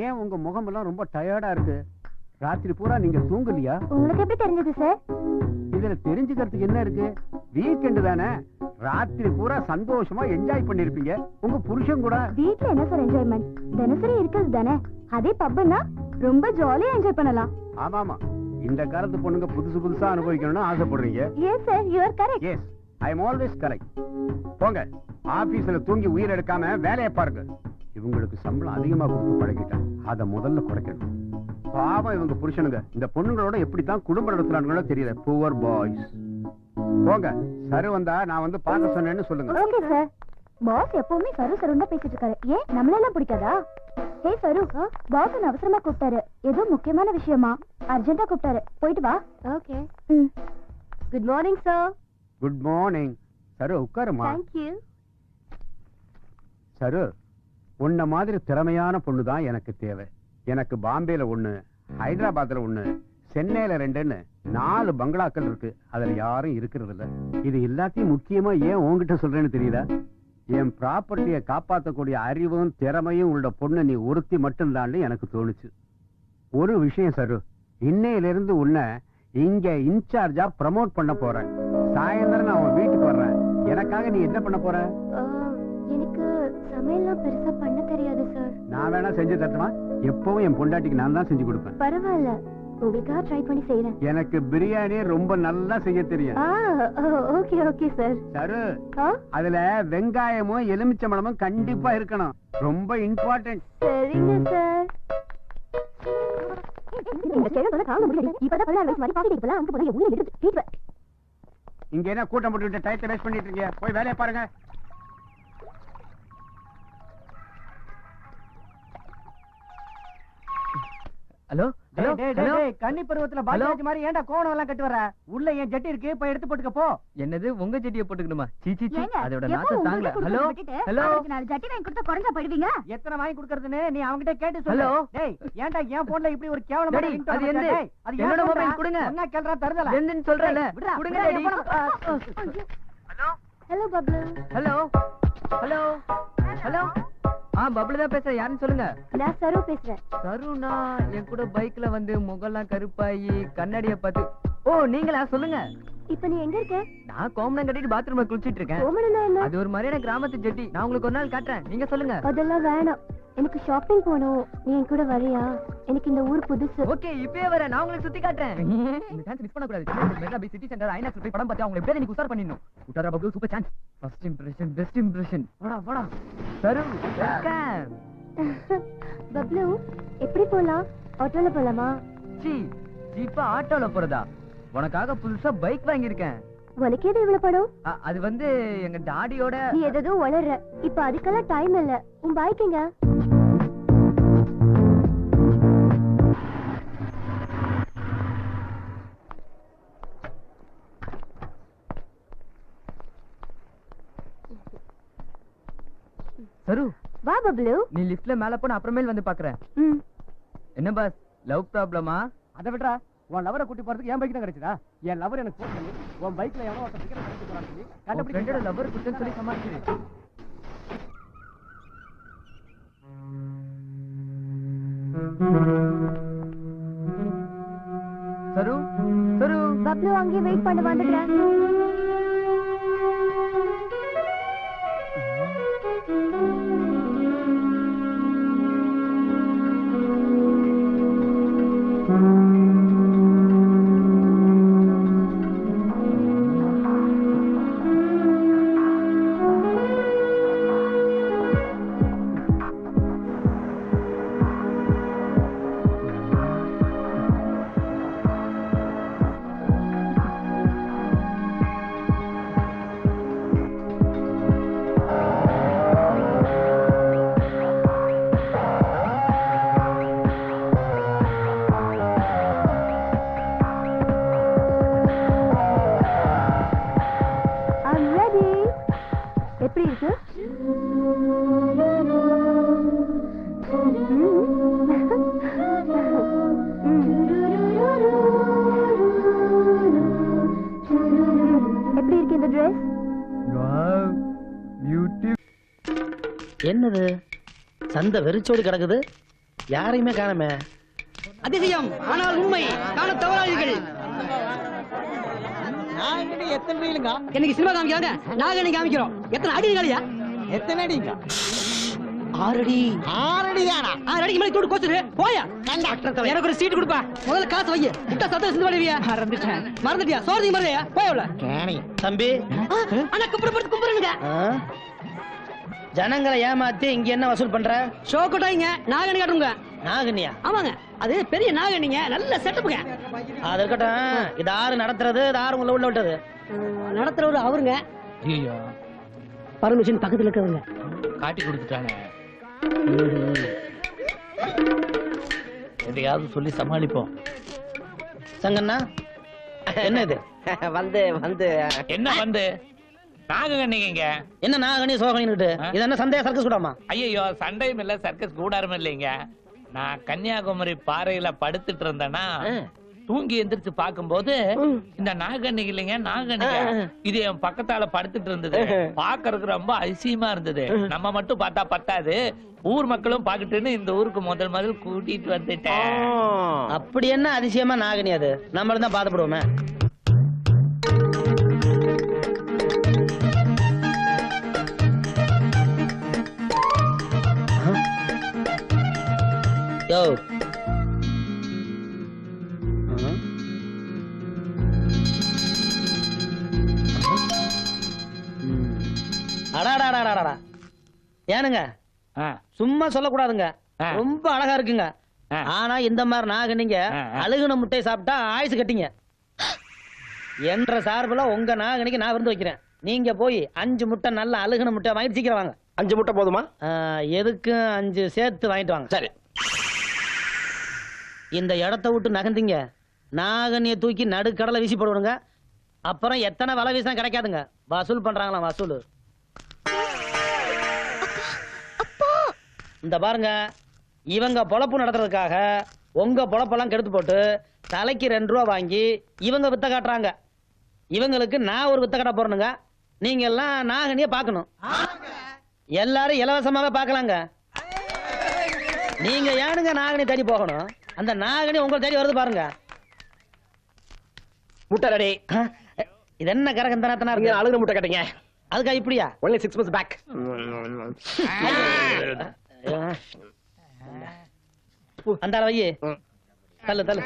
ஏன் உங்க முகம் எல்லாம் ரொம்ப டயர்டா இருக்கு? ராத்திரி பூரா நீங்க தூங்கலையா?
உங்களுக்கு எப்படி தெரிஞ்சது சார்?
இதுல தெரிஞ்சுக்கிறதுக்கு என்ன இருக்கு? வீக்கெண்ட் தானே, ராத்திரி பூரா சந்தோஷமா என்ஜாய் பண்ணிருப்பீங்க. உங்க புருஷன் கூட.
வீட்ல என்ன சார் என்ஜாய்மெண்ட்? தினசரி இருக்கிறது தானே. அதே பப்னா ரொம்ப ஜாலியா என்ஜாய் பண்ணலாம்.
ஆமாமா, இந்த காலத்து பொண்ணுங்க புதுசு புதுசா அனுபவிக்கணும்னு ஆசைப்படுறீங்க.
Yes sir, you are correct.
Yes, I am always correct. போங்க, ஆபீஸ்ல தூங்கி உயிர் எடுக்காம வேலையை பாருங்க. இவங்களுக்கு சம்பளம் அதிகமா கொடுத்து பழகிட்டான், அத முதல்ல குறைக்கணும். பாவம் இவங்க புருஷனுங்க இந்த பொண்ணுங்களோட எப்படித்தான் குடும்பம் நடத்துறாங்களோ தெரியல. Poor boys. போங்க, சரு வந்தா நான் வந்து பார்க்க சொன்னேன்னு சொல்லுங்க.
Okay sir. பாஸ் எப்பவுமே சரு சருன்னு பேசிட்டு இருக்காரு. ஏன் நம்மளெல்லாம் பிடிக்காதா? ஹே சரு, பாஸ் என்ன அவசரமா கூப்பிட்டாரு. ஏதோ முக்கியமான விஷயமா அர்ஜென்ட்டா கூப்பிட்டாரு. போயிட்டு வா. Okay. Good morning sir.
Good morning. Charu உட்காருமா.
Thank you.
சரு, உன்ன மாதிரி திறமையான பொண்ணு தான் எனக்கு தேவை. எனக்கு பாம்பேல ஒண்ணு, ஹைதராபாத்ல ஒண்ணு, சென்னையில 2ன்னு 4 பங்களாக்கள் இருக்கு. அதுல யாரும் இருக்கிறது இல்ல. இது எல்லாத்தையும் முக்கியமா ஏன் உன்கிட்ட சொல்றேன்னு தெரியுதா? என் ப்ராப்பர்ட்டியை காப்பாற்றக்கூடிய அறிவும் திறமையும் உள்ள பொண்ணு நீ ஒருத்தி மட்டும்தான் எனக்கு தோணுச்சு. ஒரு விஷயம் சரு, இன்னையிலிருந்து உன்னை இங்க இன்சார்ஜா ப்ரமோட் பண்ண போறேன். சாயந்தரம் நான் உன் வீட்டுக்கு வர்றேன். எனக்காக நீ என்ன பண்ண போற?
எனக்கு சமையல்லாம் பெருசா பண்ண தெரியாது சார்.
நான் வேணா செஞ்சு தரட்டுமா? எப்பவும் என் பொண்டாட்டிக்கு நான் தான் செஞ்சு கொடுப்பேன்.
பரவாயில்ல, உங்களுக்காக ட்ரை பண்ணி செய்யறேன்.
எனக்கு பிரியாணி ரொம்ப நல்லா செய்ய தெரியும்.
Okay okay sir.
சரு, அதுல வெங்காயமும் எலுமிச்சம்பழமும் கண்டிப்பா இருக்கணும். ரொம்ப இம்பார்ட்டன்ட்.
சரிங்க சார். இந்த கேள்வி காண முடியல. இப்பதான் 14 வயசு மாதிரி பாக்கெட் இப்பலாம் அங்க போய் உள்ள எடுத்து வீட்ல.
இங்க என்ன கூட்டம் போட்டுட்டு டைத்தை வேஸ்ட் பண்ணிட்டு இருக்கீங்க? போய் வேலையை பாருங்க.
Hello hello hello.
கன்னி பருவத்துல பாக்கியராஜ் மாதிரி ஏன்டா கோணம் எல்லாம் கட்டி வர? உள்ள என் ஜட்டி இருக்கு, போய் எடுத்து போட்டுக்க போ.
என்னது உங்க ஜெட்டியை போட்டுக்கணுமா? சீ சீ சீ, அதோட
எப்போ
நாத்த தாங்கல.
உங்களுக்கு
ஹலோ
விட்டுட்டு,
ஹலோ
அவருக்கு 4 ஜட்டி வாங்கி கொடுத்தா குறைஞ்சா போயிடுவீங்க.
எத்தனை வாங்கி கொடுக்கறதுன்னு நீ அவங்கிட்ட கேட்டு சொல்லு.
ஹலோ.
டேய், ஏன்டா என் போன்ல இப்படி ஒரு கேவலமான
டேடி,
ringtone
அது
வச்ச?
எந்த?
டேய், அது
என்னோட
ஏன்
mobile
சொல்ற?
கொடுங்க.
சொன்னா கேளுடா, தருதல.
என்னன்னு சொல்றேன்ல.
விடுடா,
கொடுங்க
விடுடா,
டேடி.
எப்ப
hello Bablu.
Hello hello hello. Bablu தான் பேசுறேன். யாருன்னு சொல்லுங்க.
நான் சரு பேசுறேன்.
சருணா என் கூட பைக்ல வந்து முகெல்லாம் கருப்பாயி கண்ணாடிய பார்த்து. ஓ நீங்களா? சொல்லுங்க.
இப்ப நீ எங்க இருக்க?
நான் கோமணம் கட்டிட்டு பாத்ரூம்ல குளிச்சிட்டு இருக்கேன்.
கோமணம்னா என்ன?
அது ஒரு மாதிரியான கிராமத்து ஜெட்டி. நான் உங்களுக்கு ஒரு நாள் காட்டுறேன். நீங்க சொல்லுங்க.
அதெல்லாம் வேணாம். எனக்கு ஷாப்பிங் போகணும். நீ என் கூட வரியா? எனக்கு இந்த ஊர் புதுசு.
ஓகே, இப்பவே வரேன். நான் உங்களுக்கு சுத்தி காட்டுறேன். இந்த சான்ஸ் மிஸ் பண்ண கூடாது. மெட்ரா பை சிட்டி சென்டர் ஐநாக்ஸ் போய் படம் பார்த்து அவங்களை எப்படியாவது நீ உசார் பண்ணிடணும். உட்டாரா Bablu, super chance. First impression best impression. வாடா வாடா. சரு வெல்கம்.
பப்ளு, எப்படி போலாம்? ஆட்டோல போலாமா?
சி ஜீப்பா ஆட்டோல போறதா? உனக்காக புதுசா பைக் வாங்கியிருக்கேன்.
உனக்கு எது இவ்வளவு படம்?
அது வந்து எங்க டாடியோட.
நீ எதோ வளர்ற. இப்ப அதுக்கெல்லாம் டைம் இல்ல. உன் பைக் எங்க?
சரு
வா பப்ளு.
நீ லிஃப்ட்ல மேல போன அப்புறமேல் வந்து பாக்குறேன். என்ன பாஸ், லவ் ப்ராப்ளமா?
அதை விட்றா. உன் லவரை கூட்டி போறதுக்கு என் பைக் தான் கிடைச்சதா? என் லவர் எனக்கு போன் பண்ணி உன் பைக்ல எவ்வளவு ஒருத்தர் டிக்கெட் கிடைச்சு போறான்னு சொல்லி
ஃப்ரெண்டோட லவர் குட்டன்னு சொல்லி சமாளிச்சிரு. சரு சரு.
பப்ளு அங்கே வெயிட் பண்ண வந்துடுறேன்.
சந்தை வெறிச்சோடி கிடக்குது, யாரையுமே காணமே.
அதிசயம் ஆனால் உண்மை காண தவறாதீர்கள். இன்னைக்கு சினிமா காமிக்கிறாங்க, நாகனி காமிக்கிறோம். எத்தனை அடி காலியா? எத்தனை அடிங்க? 6 அடி. 6 அடி தானா? 6 அடிக்கு மேல தூடு கோச்சுரு. போயா எனக்கு ஒரு சீட் கொடுப்பா. முதல்ல காசு வைய. விட்டா சத்தம் சிந்து பண்ணுவியா? மறந்துட்டியா? சோர்தி மறந்தியா? போயவல
தம்பி
அண்ணா கும்பிடுங்க.
ஜனங்களை ஏமாத்தி இங்க என்ன வசூல் பண்ற?
ஷோ கொட்டாய்ங்க, நாகனி காட்டுங்க.
நாகனியா?
ஆமாங்க, அது பெரிய நாகனிங்க, நல்ல செட்டப்புங்க.
அது இருக்கட்டும், இது ஆறு நடத்துறது, இது ஆறு உள்ள விட்டது.
நடத்துறவரு அவருங்க. பர்மிஷன் பக்கத்துல இருக்கவங்க
காட்டி கொடுத்துட்டானே. எதையாவது சொல்லி சமாளிப்போம்.
சங்கண்ணா, என்ன இது?
என்ன வந்து நாககண்ணிங்க?
என்ன நாகனி சோகனிட்டு? இது என்ன சந்தேக சர்க்கஸ் கூடாமா?
ஐயோ, சண்டையும் இல்ல, சர்க்கஸ் கூடாரம் இல்லைங்க. நான் கன்னியாகுமரி பாறையில படுத்துட்டு இருந்தேன்னா தூங்கி எந்திரிச்சு பாக்கும்போது இந்த நாககண்ணிக்கு இல்லைங்க, நாககண்ணிங்க இது என் பக்கத்தால படுத்துட்டு இருந்தது. பாக்குறதுக்கு ரொம்ப அதிசயமா இருந்தது. நம்ம மட்டும் பார்த்தா பத்தாது, ஊர் மக்களும் பாக்கட்டுன்னு இந்த ஊருக்கு முதல் கூட்டிட்டு வந்துட்டேன்.
அப்படி என்ன அதிசயமா நாகனி? அது நம்மளும் தான் பாதப்படுவோமே. யோ, அடாடாடாடாடா, ஏனுங்க சும்மா சொல்லக்கூடாதுங்க, ரொம்ப அழகா இருக்குங்க. ஆனா இந்த மாதிரி நாகனிங்க அழுகுன முட்டை சாப்பிட்டா ஆயுசு கட்டிங்க என்ற சார்புல உங்க நாகனிக்கு நான் விருந்து வைக்கிறேன். நீங்க போய் 5 முட்டை நல்ல அழுகுன முட்டை வாங்கிட்டு சீக்கிரம் வாங்க.
5 முட்டை போதுமா?
எதுக்கு 5 சேர்த்து வாங்கிட்டு வாங்க.
சரி.
இந்த இடத்த விட்டு நகர்ந்தீங்க, நாகனிய தூக்கி நடுக்கடலை வீசி போடுவாங்க. அப்புறம் எத்தனை வலை வீசம் கிடைக்காதுங்க. வசூல் பண்றாங்களாம், வசூல். இந்த பாருங்க, இவங்க பொழப்பு நடத்துறதுக்காக உங்க பொழப்பெல்லாம் கெடுத்து போட்டு தலைக்கு 2 ரூபா வாங்கி இவங்க வித்த காட்டுறாங்க. இவங்களுக்கு நான் ஒரு வித்த காட்ட போறேனுங்க. நீங்க எல்லாம் நாகனிய பாக்கணும். எல்லாரும் இலவசமாவே பாக்கலாங்க. நீங்க ஏனுங்க நாகனி தேடி போகணும்? அந்த நாகனி உங்களை தேடி வருது பாருங்க.
முட்டை ரெடி.
இது என்ன கரகம் தானே இருக்கு?
அழுகுன முட்டை கட்டுங்க.
அதுக்கா இப்படியா?
only 6 months back.
அந்த வையே தள்ளு தள்ளு.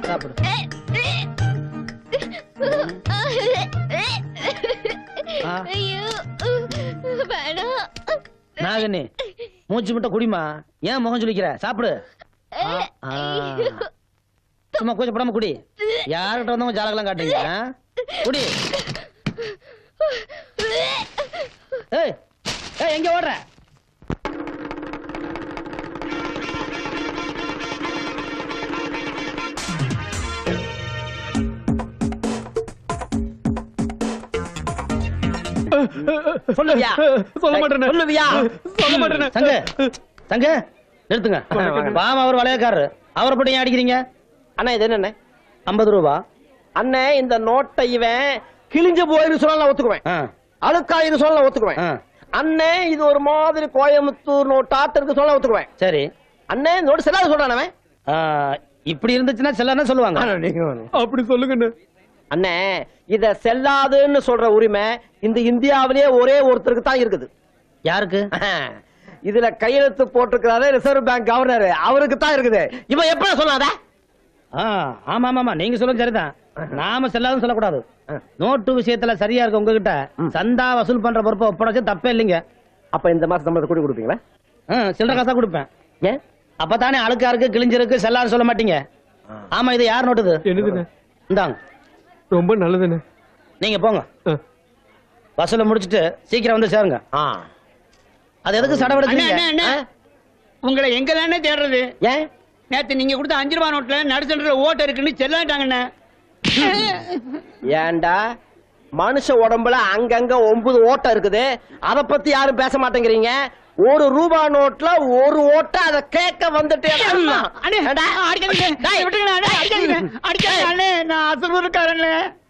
சாப்பிடு. நாகனி, மூச்சு மட்டும் குடிமா. ஏன் முகம் சொல்லிக்கிற? சாப்பிடு. சும்மா கொஞ்சம் படாம குடி. யார்கிட்ட வந்தவங்க ஜாலகெல்லாம் காட்டுறீங்க? குடி. ஏய் ஏய், எங்க ஓடுற?
சொல்லுவியா? சொல்ல மாட்டேன். சொல்லுவியா? சொல்ல மாட்டேன்.
சங்க சங்க நிறுத்துங்க. பாமா அவர் வளையக்காரரு, அவரை போட்டு ஏன் அடிக்கிறீங்க?
அண்ணா இது என்ன?
50 ரூபா.
அண்ணே, இந்த நோட்டை இவன் கிழிஞ்சு போயிரு சொல்ல ஒத்துக்குவேன், அழுக்காயிரு சொல்ல ஒத்துக்குவேன். அண்ணே, இது ஒரு மாதிரி கோயம்புத்தூர் நோட்டாட்டு இருக்கு சொல்ல ஒத்துக்குவேன்.
சரி
அண்ணே, நோட்டு செல்லாத சொல்றானவன்.
இப்படி இருந்துச்சுன்னா செல்லன்னு சொல்லுவாங்க.
அப்படி சொல்லுங்க அண்ணே. இத செல்லாதுன்னு சொல்ற உரிமை இந்த இந்தியாவிலேயே ஒரே ஒருத்தருக்கு தான் இருக்குது.
யாருக்கு?
இதுல கையெழுத்து போட்டிருக்கிறாரு ரிசர்வ் பேங்க் கவர்னர், அவருக்கு தான் இருக்குது. இவன் எப்படி சொல்லாத?
ஆமா ஆமா, நீங்க சொல்றது சரிதான். நாம செல்லாதுன்னு சொல்லக்கூடாது. நோட்டு விஷயத்துல சரியா இருக்கு உங்ககிட்ட. சந்தா வசூல் பண்ற பொறுப்பை ஒப்படைச்சு தப்பே இல்லைங்க.
அப்ப இந்த மாசம் சம்பளத்தை கூட்டி கொடுப்பீங்களா?
சில்லற காசா கொடுப்பேன்.
ஏன்?
அப்பதானே அழுக்கா இருக்கு, கிழிஞ்சிருக்கு, செல்லாது சொல்ல மாட்டீங்க. ஆமா, இது யார் நோட்டுது? இந்தாங்க.
ரொம்ப நல்லதுன்னு.
நீங்க போங்க, வசூல முடிச்சிட்டு சீக்கிரம் வந்து சேருங்க. அது எதுக்கு சடவெடுத்து?
உங்களை எங்க தானே தேடுறது?
ஏன்?
நேத்து நீங்க கொடுத்த 5 ரூபாய் நோட்ல நடுசன்ற ஓட்ட இருக்குன்னு செல்லாட்டாங்கண்ணே.
ஏண்டா, மனுஷ உடம்புல அங்கங்க 9 ஓட்டம் இருக்குது, அத பத்தி யாரும் பேச மாட்டேங்கிறீங்க. 1 ரூபாய் நோட்ல 1 ஓட்ட, அத கேட்க வந்துட்டு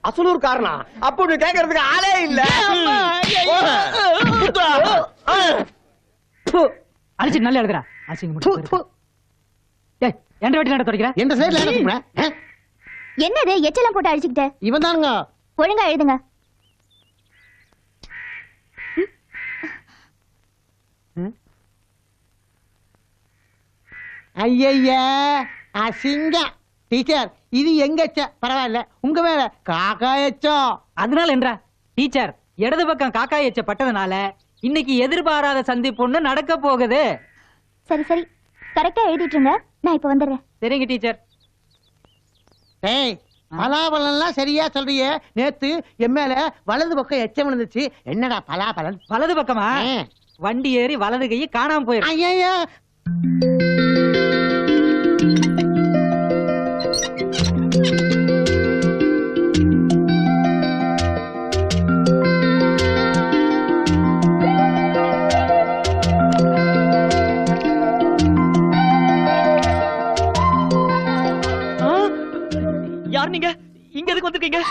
அசலூர் காரணா அப்ப நீ கேக்குறதுக்கு ஆளே இல்ல.
அழிச்சு நல்லா எழுதுறா. எந்த வீட்டுல துடைக்கிற?
எந்த சைடுல
என்னது எச்செல்லாம் போட்டு அழிச்சுக்கிட்ட?
இவன் தானுங்க.
ஒழுங்கா எழுதுங்க.
ஐயா அசிங்கம். டீச்சர் இது எங்க பரவாயில்ல, உங்க மேல காக்கா எச்சம்.
அதனால என்றா டீச்சர் இடது பக்கம் காக்காய் எச்ச பட்டதுனால இன்னைக்கு எதிர்பாராத சந்திப்பு நடக்க போகுது.
சரி சரி கரெக்டா எழுதிட்டுருங்க, நான் இப்ப வந்துடுறேன்.
சரிங்க டீச்சர்.
ஏய் பலாபலன்லாம் சரியா சொல்றியே, நேத்து என் மேல வலது பக்கம் எச்சம் விழுந்துச்சு. என்னடா பலாபலன்?
வலது பக்கமா? வண்டி ஏறி வலது கையை காணாம போயிரு.
ஐயா
யார் நீங்க? இங்க எதுக்கு வந்திருக்கீங்க?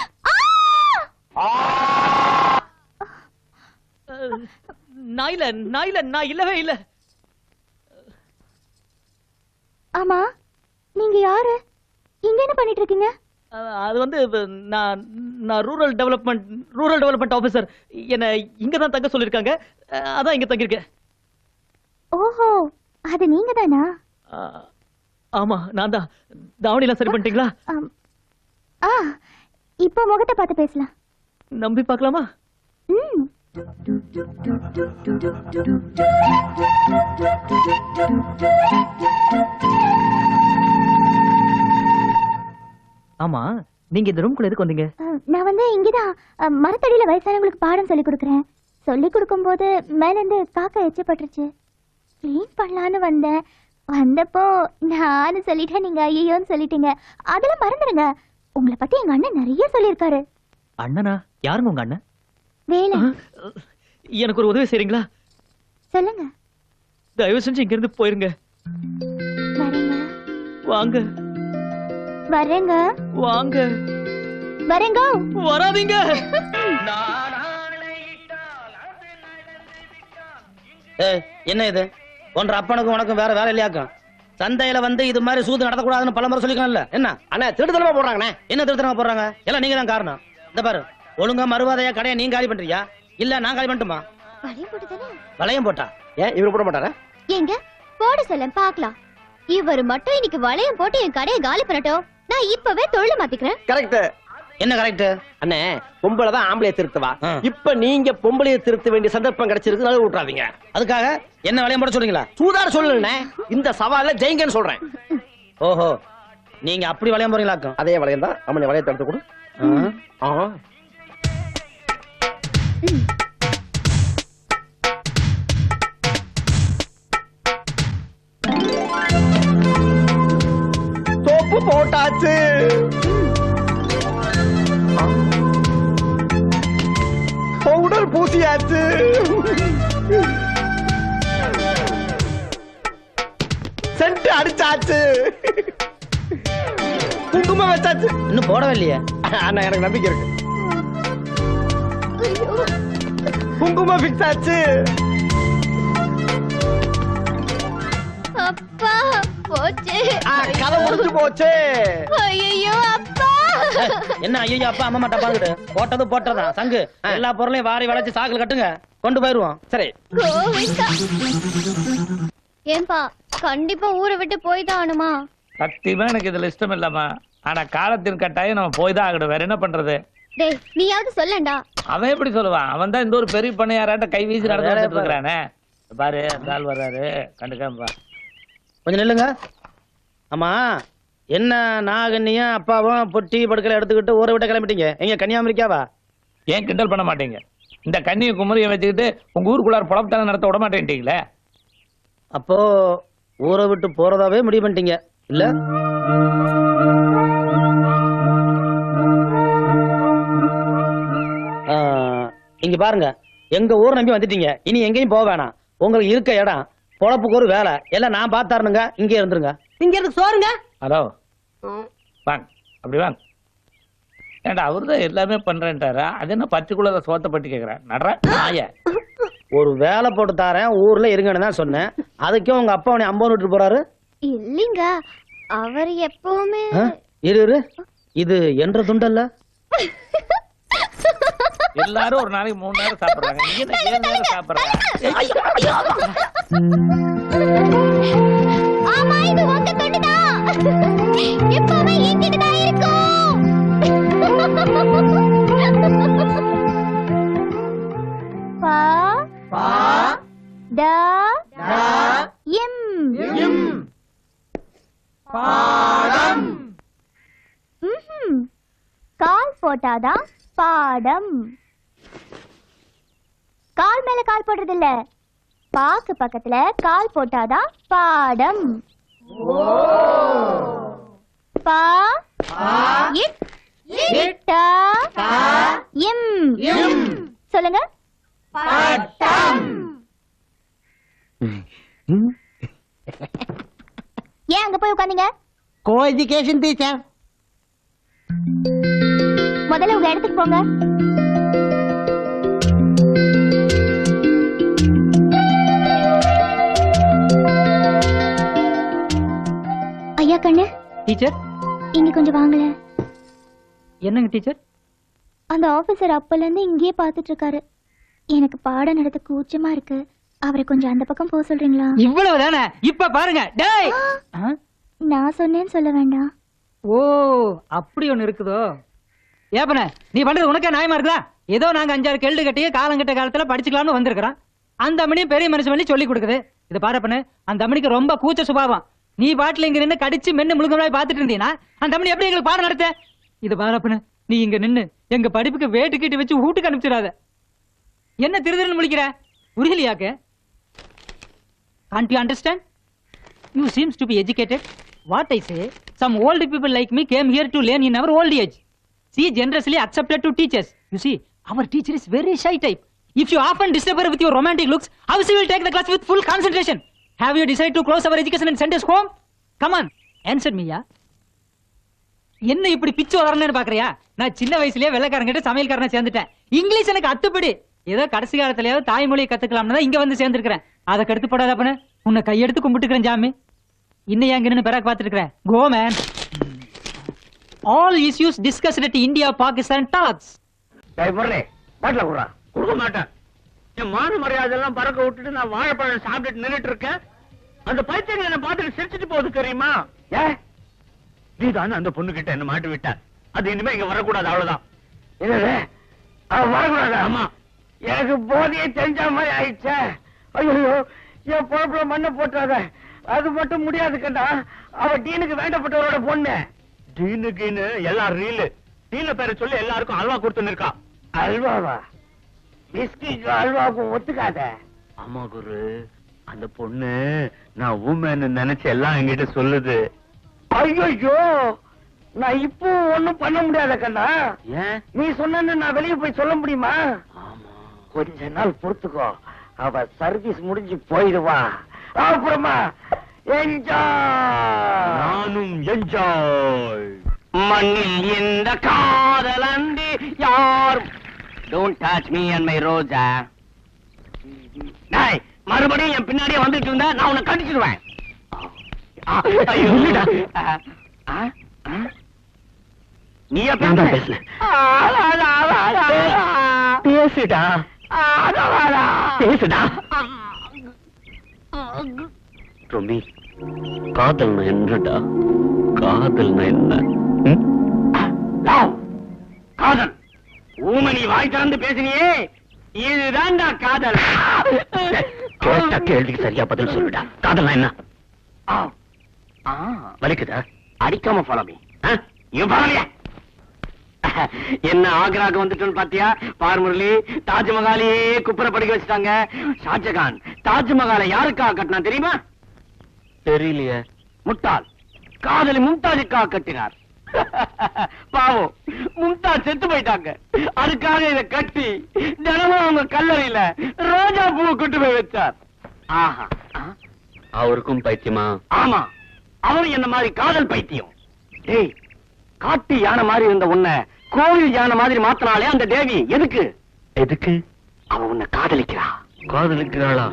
நான் இல்லவே இல்ல.
ஆமா நீங்க யாரு? இங்க என்ன பண்ணிட்டு இருக்கீங்க?
அது வந்து நான் ரூரல் டெவலப்மெண்ட் ஆபீசர். என்ன இங்க தான் தங்க சொல்லிருக்காங்க, அதான் இங்க தங்கி இருக்கேன்.
ஓஹோ அது நீங்க தானா?
ஆமா நான் தான். தாவணிலாம் சரி பண்ணிட்டீங்களா?
இப்போ முகத்தை பார்த்து பேசலாம்.
நம்பி பார்க்கலாமா? ஆமா நீங்க இந்த ரூம்குள்ள எதுக்கு வந்தீங்க?
நான் வந்து இங்கதான் மரத்தடியில வயசானவங்களுக்கு பாடம் சொல்லி கொடுக்கறேன். சொல்லி கொடுக்கும் போது மேல இருந்து காக்கா எச்சப்பட்டுருச்சு. கிளீன் பண்ணலான்னு வந்தேன். வந்தப்போ நானும் சொல்லிட்டேன், நீங்க ஐயோன்னு சொல்லிட்டீங்க. அதெல்லாம் மறந்துடுங்க. உங்களை பத்தி எங்க அண்ணன் நிறைய சொல்லிருக்காரு.
அண்ணனா? யாருங்க உங்க அண்ணன்?
வேலை.
எனக்கு ஒரு உதவி செய்றீங்களா?
சொல்லுங்க.
தயவு செஞ்சு இங்க இருந்து போயிருங்க.
வரேங்க.
வாங்க.
வரேங்க.
வாங்க.
வரேங்க.
வராதீங்க.
என்ன இது? ஒன்ற அப்பனுக்கும் உனக்கும் வேற வேலை இல்லையாக்கும்? சந்தையில வந்து இது மாதிரி சூது நடத்தக்கூடாதுன்னு பல முறை சொல்லிக்கலாம்ல. என்ன
அண்ணா திருத்தலமா போடுறாங்கண்ணே.
என்ன திருத்தனமா போடுறாங்க? எல்லாம் நீங்க தான் காரணம். இந்த பாரு, ஒழுங்கா மறுவாதையா கடையை நீங்க காலி பண்றியா இல்ல நான் காலி பண்ணட்டுமா?
வளையம் போட்டுதானே?
வளையம் போட்டா
ஏன் இவரு போட மாட்டாரா?
எங்க போட சொல்ல பாக்கலாம். இவர் மட்டும் இன்னைக்கு வளையம் போட்டு என் கடையை காலி பண்ணட்டும். நான் இப்பவே தொழில மாத்திக்கிறேன்.
கரெக்ட்.
என்ன கரெக்ட்?
அண்ணே பொம்பளை தான் ஆம்பளைய திருத்துவா. இப்ப நீங்க பொம்பளைய திருத்த வேண்டிய சந்தர்ப்பம் கிடைச்சிருக்கு, அதை விட்டுறாதீங்க.
அதுக்காக என்ன வளையம் போட சொல்றீங்களா?
சூதார சொல்லுண்ணே, இந்த சவால்ல ஜெயிங்கன்னு சொல்றேன்.
ஓஹோ நீங்க அப்படி வளையம் போறீங்களாக்கும்?
அதே வளையம் தான். அவனை வளையத்தை எடுத்து கொடு. சோப்பு போட்டாச்சு. பவுடர் பூசியாச்சு. சென்ட் அடிச்சாச்சு. குங்குமம் வச்சாச்சு.
இன்னும் போடவே இல்லையே.
அண்ணா எனக்கு நம்பிக்கை இருக்கு. குங்குமம் ஃபிக்ஸ் ஆச்சு.
அப்பா போச்சு.
கதை முடிஞ்சு போச்சு.
ஐயோ அப்பா.
என்ன ஐயோ அப்பா அம்மா மாட்டா பாத்துட்டு போட்டது போட்டதா சங்கு எல்லா பொருளையும் வாரி வளைச்சு சாக்குல கட்டுங்க, கொண்டு போயிருவோம். சரி
கோவிந்தா. ஏன்பா கண்டிப்பா ஊரை விட்டு போய் தான் ஆனுமா?
சத்தியமா எனக்கு இதுல இஷ்டம் இல்லம்மா. ஆனா காலத்தின் கட்டாயம் நம்ம போய் தான் ஆகணும். வேற என்ன பண்றது?
டேய் நீயாவது சொல்லண்டா.
அவன் எப்படி சொல்லுவான்? அவன் தான் இந்த ஒரு பெரிய பண்ணையாராட்ட கை வீசி நடந்துட்டு இருக்கிறானே. பாரு ஆள் வர்றாரு, கண்டுக்காம
கொஞ்சம் நில்லுங்க. ஆமா என்ன நாகன்னியும் அப்பாவும் பொட்டி படுக்கலை எடுத்துக்கிட்டு ஊரை விட்டு கிளம்பிட்டீங்க? எங்க கன்னியாகுமரிக்காவா?
ஏன் கிண்டல் பண்ண மாட்டீங்க? இந்த கன்னியை குமரியை வச்சுக்கிட்டு உங்க ஊருக்குள்ளார பொழப்பத்தான நடத்த விட மாட்டேன்ட்டீங்களே.
அப்போ ஊரை விட்டு போறதாவே முடிவு பண்ணிட்டீங்க இல்ல? இங்க பாருங்க, எங்க ஊர் நம்பி வந்துட்டீங்க. இனி எங்கேயும் போக வேணாம். உங்களுக்கு இருக்க இடம், பொழப்புக்கு ஒரு வேலை எல்லாம் நான் பார்த்தாருனுங்க. இங்கே இருந்துருங்க.
இங்க இருந்து சோறுங்க.
ஹலோ வாங்க, அப்படி வாங்க. ஏன்டா அவருதான் எல்லாமே பண்றேன்ட்டாரா? அது என்ன பர்டிகுலரா சோத்த பட்டி கேக்குறேன் நடுற நாய.
ஒரு வேலை போட்டு தாரேன் ஊர்ல இருங்கன்னு தான் சொன்னேன். அதுக்கே உங்க அப்பா உன்னை அம்பா விட்டு போறாரு.
இல்லைங்க, அவர் எப்பவுமே
இரு இது என்ற துண்டல்ல.
எல்லாரும் ஒரு நாளைக்கு 3 நேரம் சாப்பிடுறாங்க, நீங்க என்ன 7 நேரம் சாப்பிடுறாங்க?
ஆமா, இது உங்க தொண்டுதான். எப்பவுமே என்கிட்ட தான் இருக்கும். பா பா ட எம் எம் பாடம். கால் போட்டாதான் பாடம். கால் மேல கால் போடுறது இல்ல, பாக்கு பக்கத்துல கால் போட்டாதான் பாடம். பா இட் இட்ட எம் எம் சொல்லுங்க. பட்டம். ஏன் அங்க போய் உட்கார்ந்தீங்க?
Co education teacher.
முதல்ல உங்க இடத்துக்கு போங்க. ஐயா கண்ணு.
டீச்சர்
இங்க கொஞ்சம் வாங்கல.
என்னங்க டீச்சர்?
அந்த ஆபீசர் அப்பல இருந்து இங்கேயே பாத்துட்டு இருக்காரு. எனக்கு பாடம் நடத்த கூச்சமா இருக்கு. அவரை கொஞ்சம் அந்த பக்கம் போக சொல்றீங்களா?
இவ்வளவுதானே? இப்ப பாருங்க. டேய்,
நான் சொன்னேன்னு சொல்ல வேண்டாம்.
ஓ அப்படி ஒண்ணு இருக்குதோ? ஏப்பன நீ பண்றது உனக்கே நியாயமா இருக்குதா? ஏதோ நாங்க 5-6 கேள்வி கட்டிய காலங்கட்ட காலத்துல படிச்சுக்கலாம்னு வந்திருக்கிறோம். அந்த அம்மனியும் பெரிய மனுஷன் பண்ணி சொல்லி கொடுக்குது. இது பாருப்பண்ணு, அந்த அம்மனிக்கு ரொம்ப கூச்ச சுபாவம். நீ பாட்டில் இங்க நின்று கடிச்சு மென்னு முழுங்கமாய் பாத்துட்டு இருந்தீங்கன்னா அந்த அம்மனி எப்படி எங்களுக்கு பாடம் நடத்த? இது பாருப்பண்ணு, நீ இங்க நின்னு எங்க படிப்புக்கு வேட்டு கீட்டு வச்சு வீட்டுக்கு அனுப்பிச்சிடாத. என்ன திருதிருன்னு முழிக்கிற? புரியலையாக்க? Can't you understand? You seems to be educated. What I say, some old people like me came here to learn in our old age. She generously accepted to teach us. You see, our teacher is very shy type. If you often disturb her with your romantic looks, how she will take the class with full concentration? Have you decided to close our education and send us home? Come on, answer me, ya. என்ன இப்படி பிச்சு வளரணும்னு பாக்குறியா? நான் சின்ன வயசுலயே வெள்ளைக்காரங்கிட்ட சமையல்காரனை சேர்ந்துட்டேன். English எனக்கு அத்துப்படி. ஏதோ கடைசி காலத்திலேயாவது தாய்மொழியை கத்துக்கலாம்னு தான் இங்க வந்து சேர்ந்திருக்கிறேன். அதை கடுத்து போடாத பண்ண உன்னை கையெடுத்து கும்பிட்டுக்கிறேன் ஜாமி. இன்னும் ஏன் நின்று பெறாக் பார்த்துட்டு இருக்கிறேன். Go man. All issues discussed at India Pakistan talks.
டேய் முரளி, பாட்டில குடுறா.
கொடுக்க மாட்டேன். என் மான மரியாதை எல்லாம் பறக்க விட்டுட்டு நான் வாழைப்பழம் சாப்பிட்டுட்டு நின்னுட்டு இருக்கேன். அந்த பைத்தியம் என்ன பார்த்துட்டு சிரிச்சிட்டு போகுது தெரியுமா?
ஏன்
நீ தானே அந்த பொண்ணு கிட்ட என்ன மாட்டி விட்ட. அது இனிமே இங்க வரக்கூடாது, அவ்வளவுதான்.
என்னது? அவ வரக்கூடாது.
ஆமா,
எனக்கு போதையே தெரிஞ்ச மாதிரி ஆயிடுச்சே. ஐயோ, என் பொழப்புல மண்ணை போட்டாத. அது மட்டும் முடியாது கண்டா. அவ டீனுக்கு வேண்டப்பட்டவரோட பொண்ணு.
டீனுக்குன்னு எல்லாம் ரீலு. டீன பேரை சொல்லி எல்லாருக்கும் அல்வா கொடுத்துன்னு இருக்கா.
அல்வாவா? பிஸ்கிக்கும் அல்வாவுக்கும் ஒத்துக்காத.
ஆமா குரு, அந்த பொண்ணு நான் ஊமேன்னு நினைச்சு எல்லாம் என்கிட்ட சொல்லுது.
ஐயோ, நான் இப்போ ஒண்ணும் பண்ண முடியாத கண்ணா.
ஏன்?
நீ சொன்ன நான் வெளியே போய் சொல்ல முடியுமா? கொஞ்ச நாள் பொறுத்துக்கோ. அவ சர்வீஸ் முடிஞ்சு போயிடுவா. அப்புறமா என்ஜாய்.
நானும் என்ஜாய்.
மண்ணில் இந்த காதல் அண்டி யாரும். Don't touch me and my Roja. டேய், மறுபடியும் என் பின்னாடியே வந்துட்டு இருந்தா நான் உன்னை கடிச்சிடுவேன். நீ பேசல. பேசுடா, பேசுடா.
ரொமி, காதல் என்னடா? காதல் என்ன?
காதல் ஊமணி வாய் திறந்து பேசினியே, இதுதான்டா காதல்.
கேட்ட கேள்விக்கு சரியா பதில் சொல்லுடா. காதல் என்ன? வலிக்குதா?
அடிக்காம ஃபாலோமி. என்ன ஆக்ராக்கு வந்துட்டோன்னு பாத்தியா? பார்முரளி, தாஜ்மஹாலையே குப்புற படிக்க வச்சுட்டாங்க. ஷாஜகான் தாஜ்மஹாலை யாருக்காக கட்டினா தெரியுமா?
தெரியலையே.
முட்டாள், காதலி மும்தாஜுக்காக கட்டினார். பாவம், மும்தாஜ் செத்து போயிட்டாங்க. அதுக்காக இதை கட்டி தினமும் அவங்க கல்லறையில ரோஜா பூ கொண்டு போய் வச்சார். ஆஹா,
அவருக்கும் பைத்தியமா?
ஆமா, அவரும் என்ன மாதிரி காதல் பைத்தியம். டேய், காட்டு யானை மாதிரி இருந்த உன்னை கோவில் யானை மாதிரி மாத்தினாலே அந்த தேவி எதுக்கு?
எதுக்கு?
அவ உன்னை காதலிக்கிறா.
காதலிக்கிறாளா?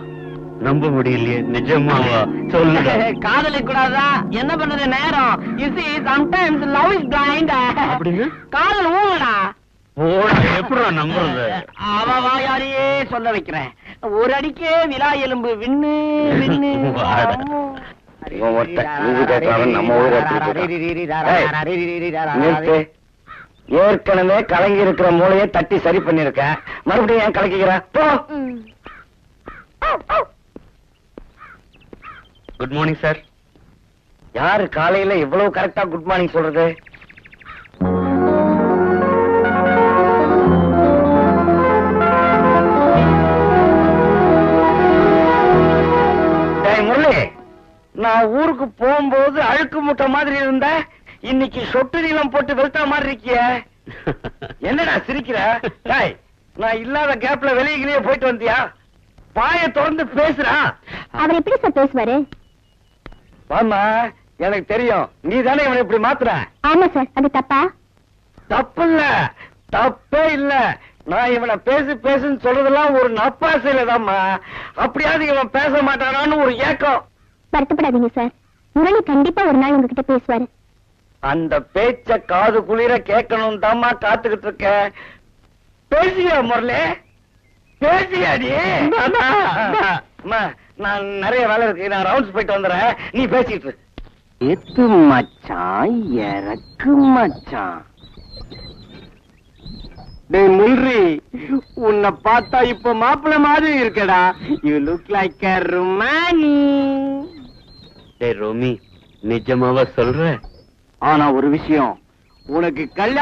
நம்ப முடியலையே. நிஜமாவா? சொல்லுங்க.
காதலிக்க கூடாதா? என்ன பண்றது நேரம்? You see, sometimes love is blind.
அப்படிங்க?
காதல் ஊழடா.
போடா, எப்படிடா நம்புறது?
அவ வாயாரியே சொல்ல வைக்கிறேன். ஒரு அடிக்கே விலா எலும்பு விண்ணு விண்ணு.
வாடா. இவன் ஒருத்தன் ஊரு கேட்கறான், நம்ம ஊரு நிறுத்து. ஏற்கனவே கலங்கி இருக்கிற மூளையை தட்டி சரி பண்ணிருக்க, மறுபடியும் ஏன் கலக்கிக்கிற? போ. Good morning sir. யாரு காலையில இவ்வளவு கரெக்டா குட் மார்னிங் சொல்றது? முரளி, நான் ஊருக்கு போகும்போது அழுக்கு முட்டை மாதிரி இருந்த, இன்னைக்கு சொட்டு நீளம் போட்டு வெளுத்த மாதிரி இருக்கிய. என்னடா சிரிக்கிற? நான் இல்லாத கேப்ல வெளியே போயிட்டு வந்தியா? பாய திறந்து பேசுறா.
அவர் எப்படி சார் பேசுவாரு?
ஆமா, எனக்கு தெரியும். நீ தானே இவனை இப்படி மாத்துற.
ஆமா சார், அது தப்பா?
தப்பு இல்ல, தப்பே இல்ல. நான் இவனை பேசு பேசுன்னு சொல்றதெல்லாம் ஒரு நப்பாசையிலதாம்மா. அப்படியாவது இவன் பேச மாட்டானான்னு ஒரு ஏக்கம்.
வருத்தப்படாதீங்க சார், முரளி கண்டிப்பா ஒரு நாள் உங்ககிட்ட பேசுவாரு.
அந்த பேச்ச காது குளிர கேட்கணும் தாம்மா காத்துக்கிட்டு இருக்க. பேசியா முரளி? பேசியாடி? நான் நிறைய வேலை இருக்கு, நான் ரவுண்ட்ஸ் போயிட்டு வந்துடுறேன். நீ பேசிட்டு எத்து மச்சான், இறக்கு மச்சான். டேய் முல்ரி, உன்னை பார்த்தா இப்ப மாப்பிள்ள மாதிரி இருக்கடா. You look like a Rumani.
டேய் ரோமி, நிஜமாவா சொல்ற?
ஆனா ஒரு விஷயம், உனக்கு கல்யாணம்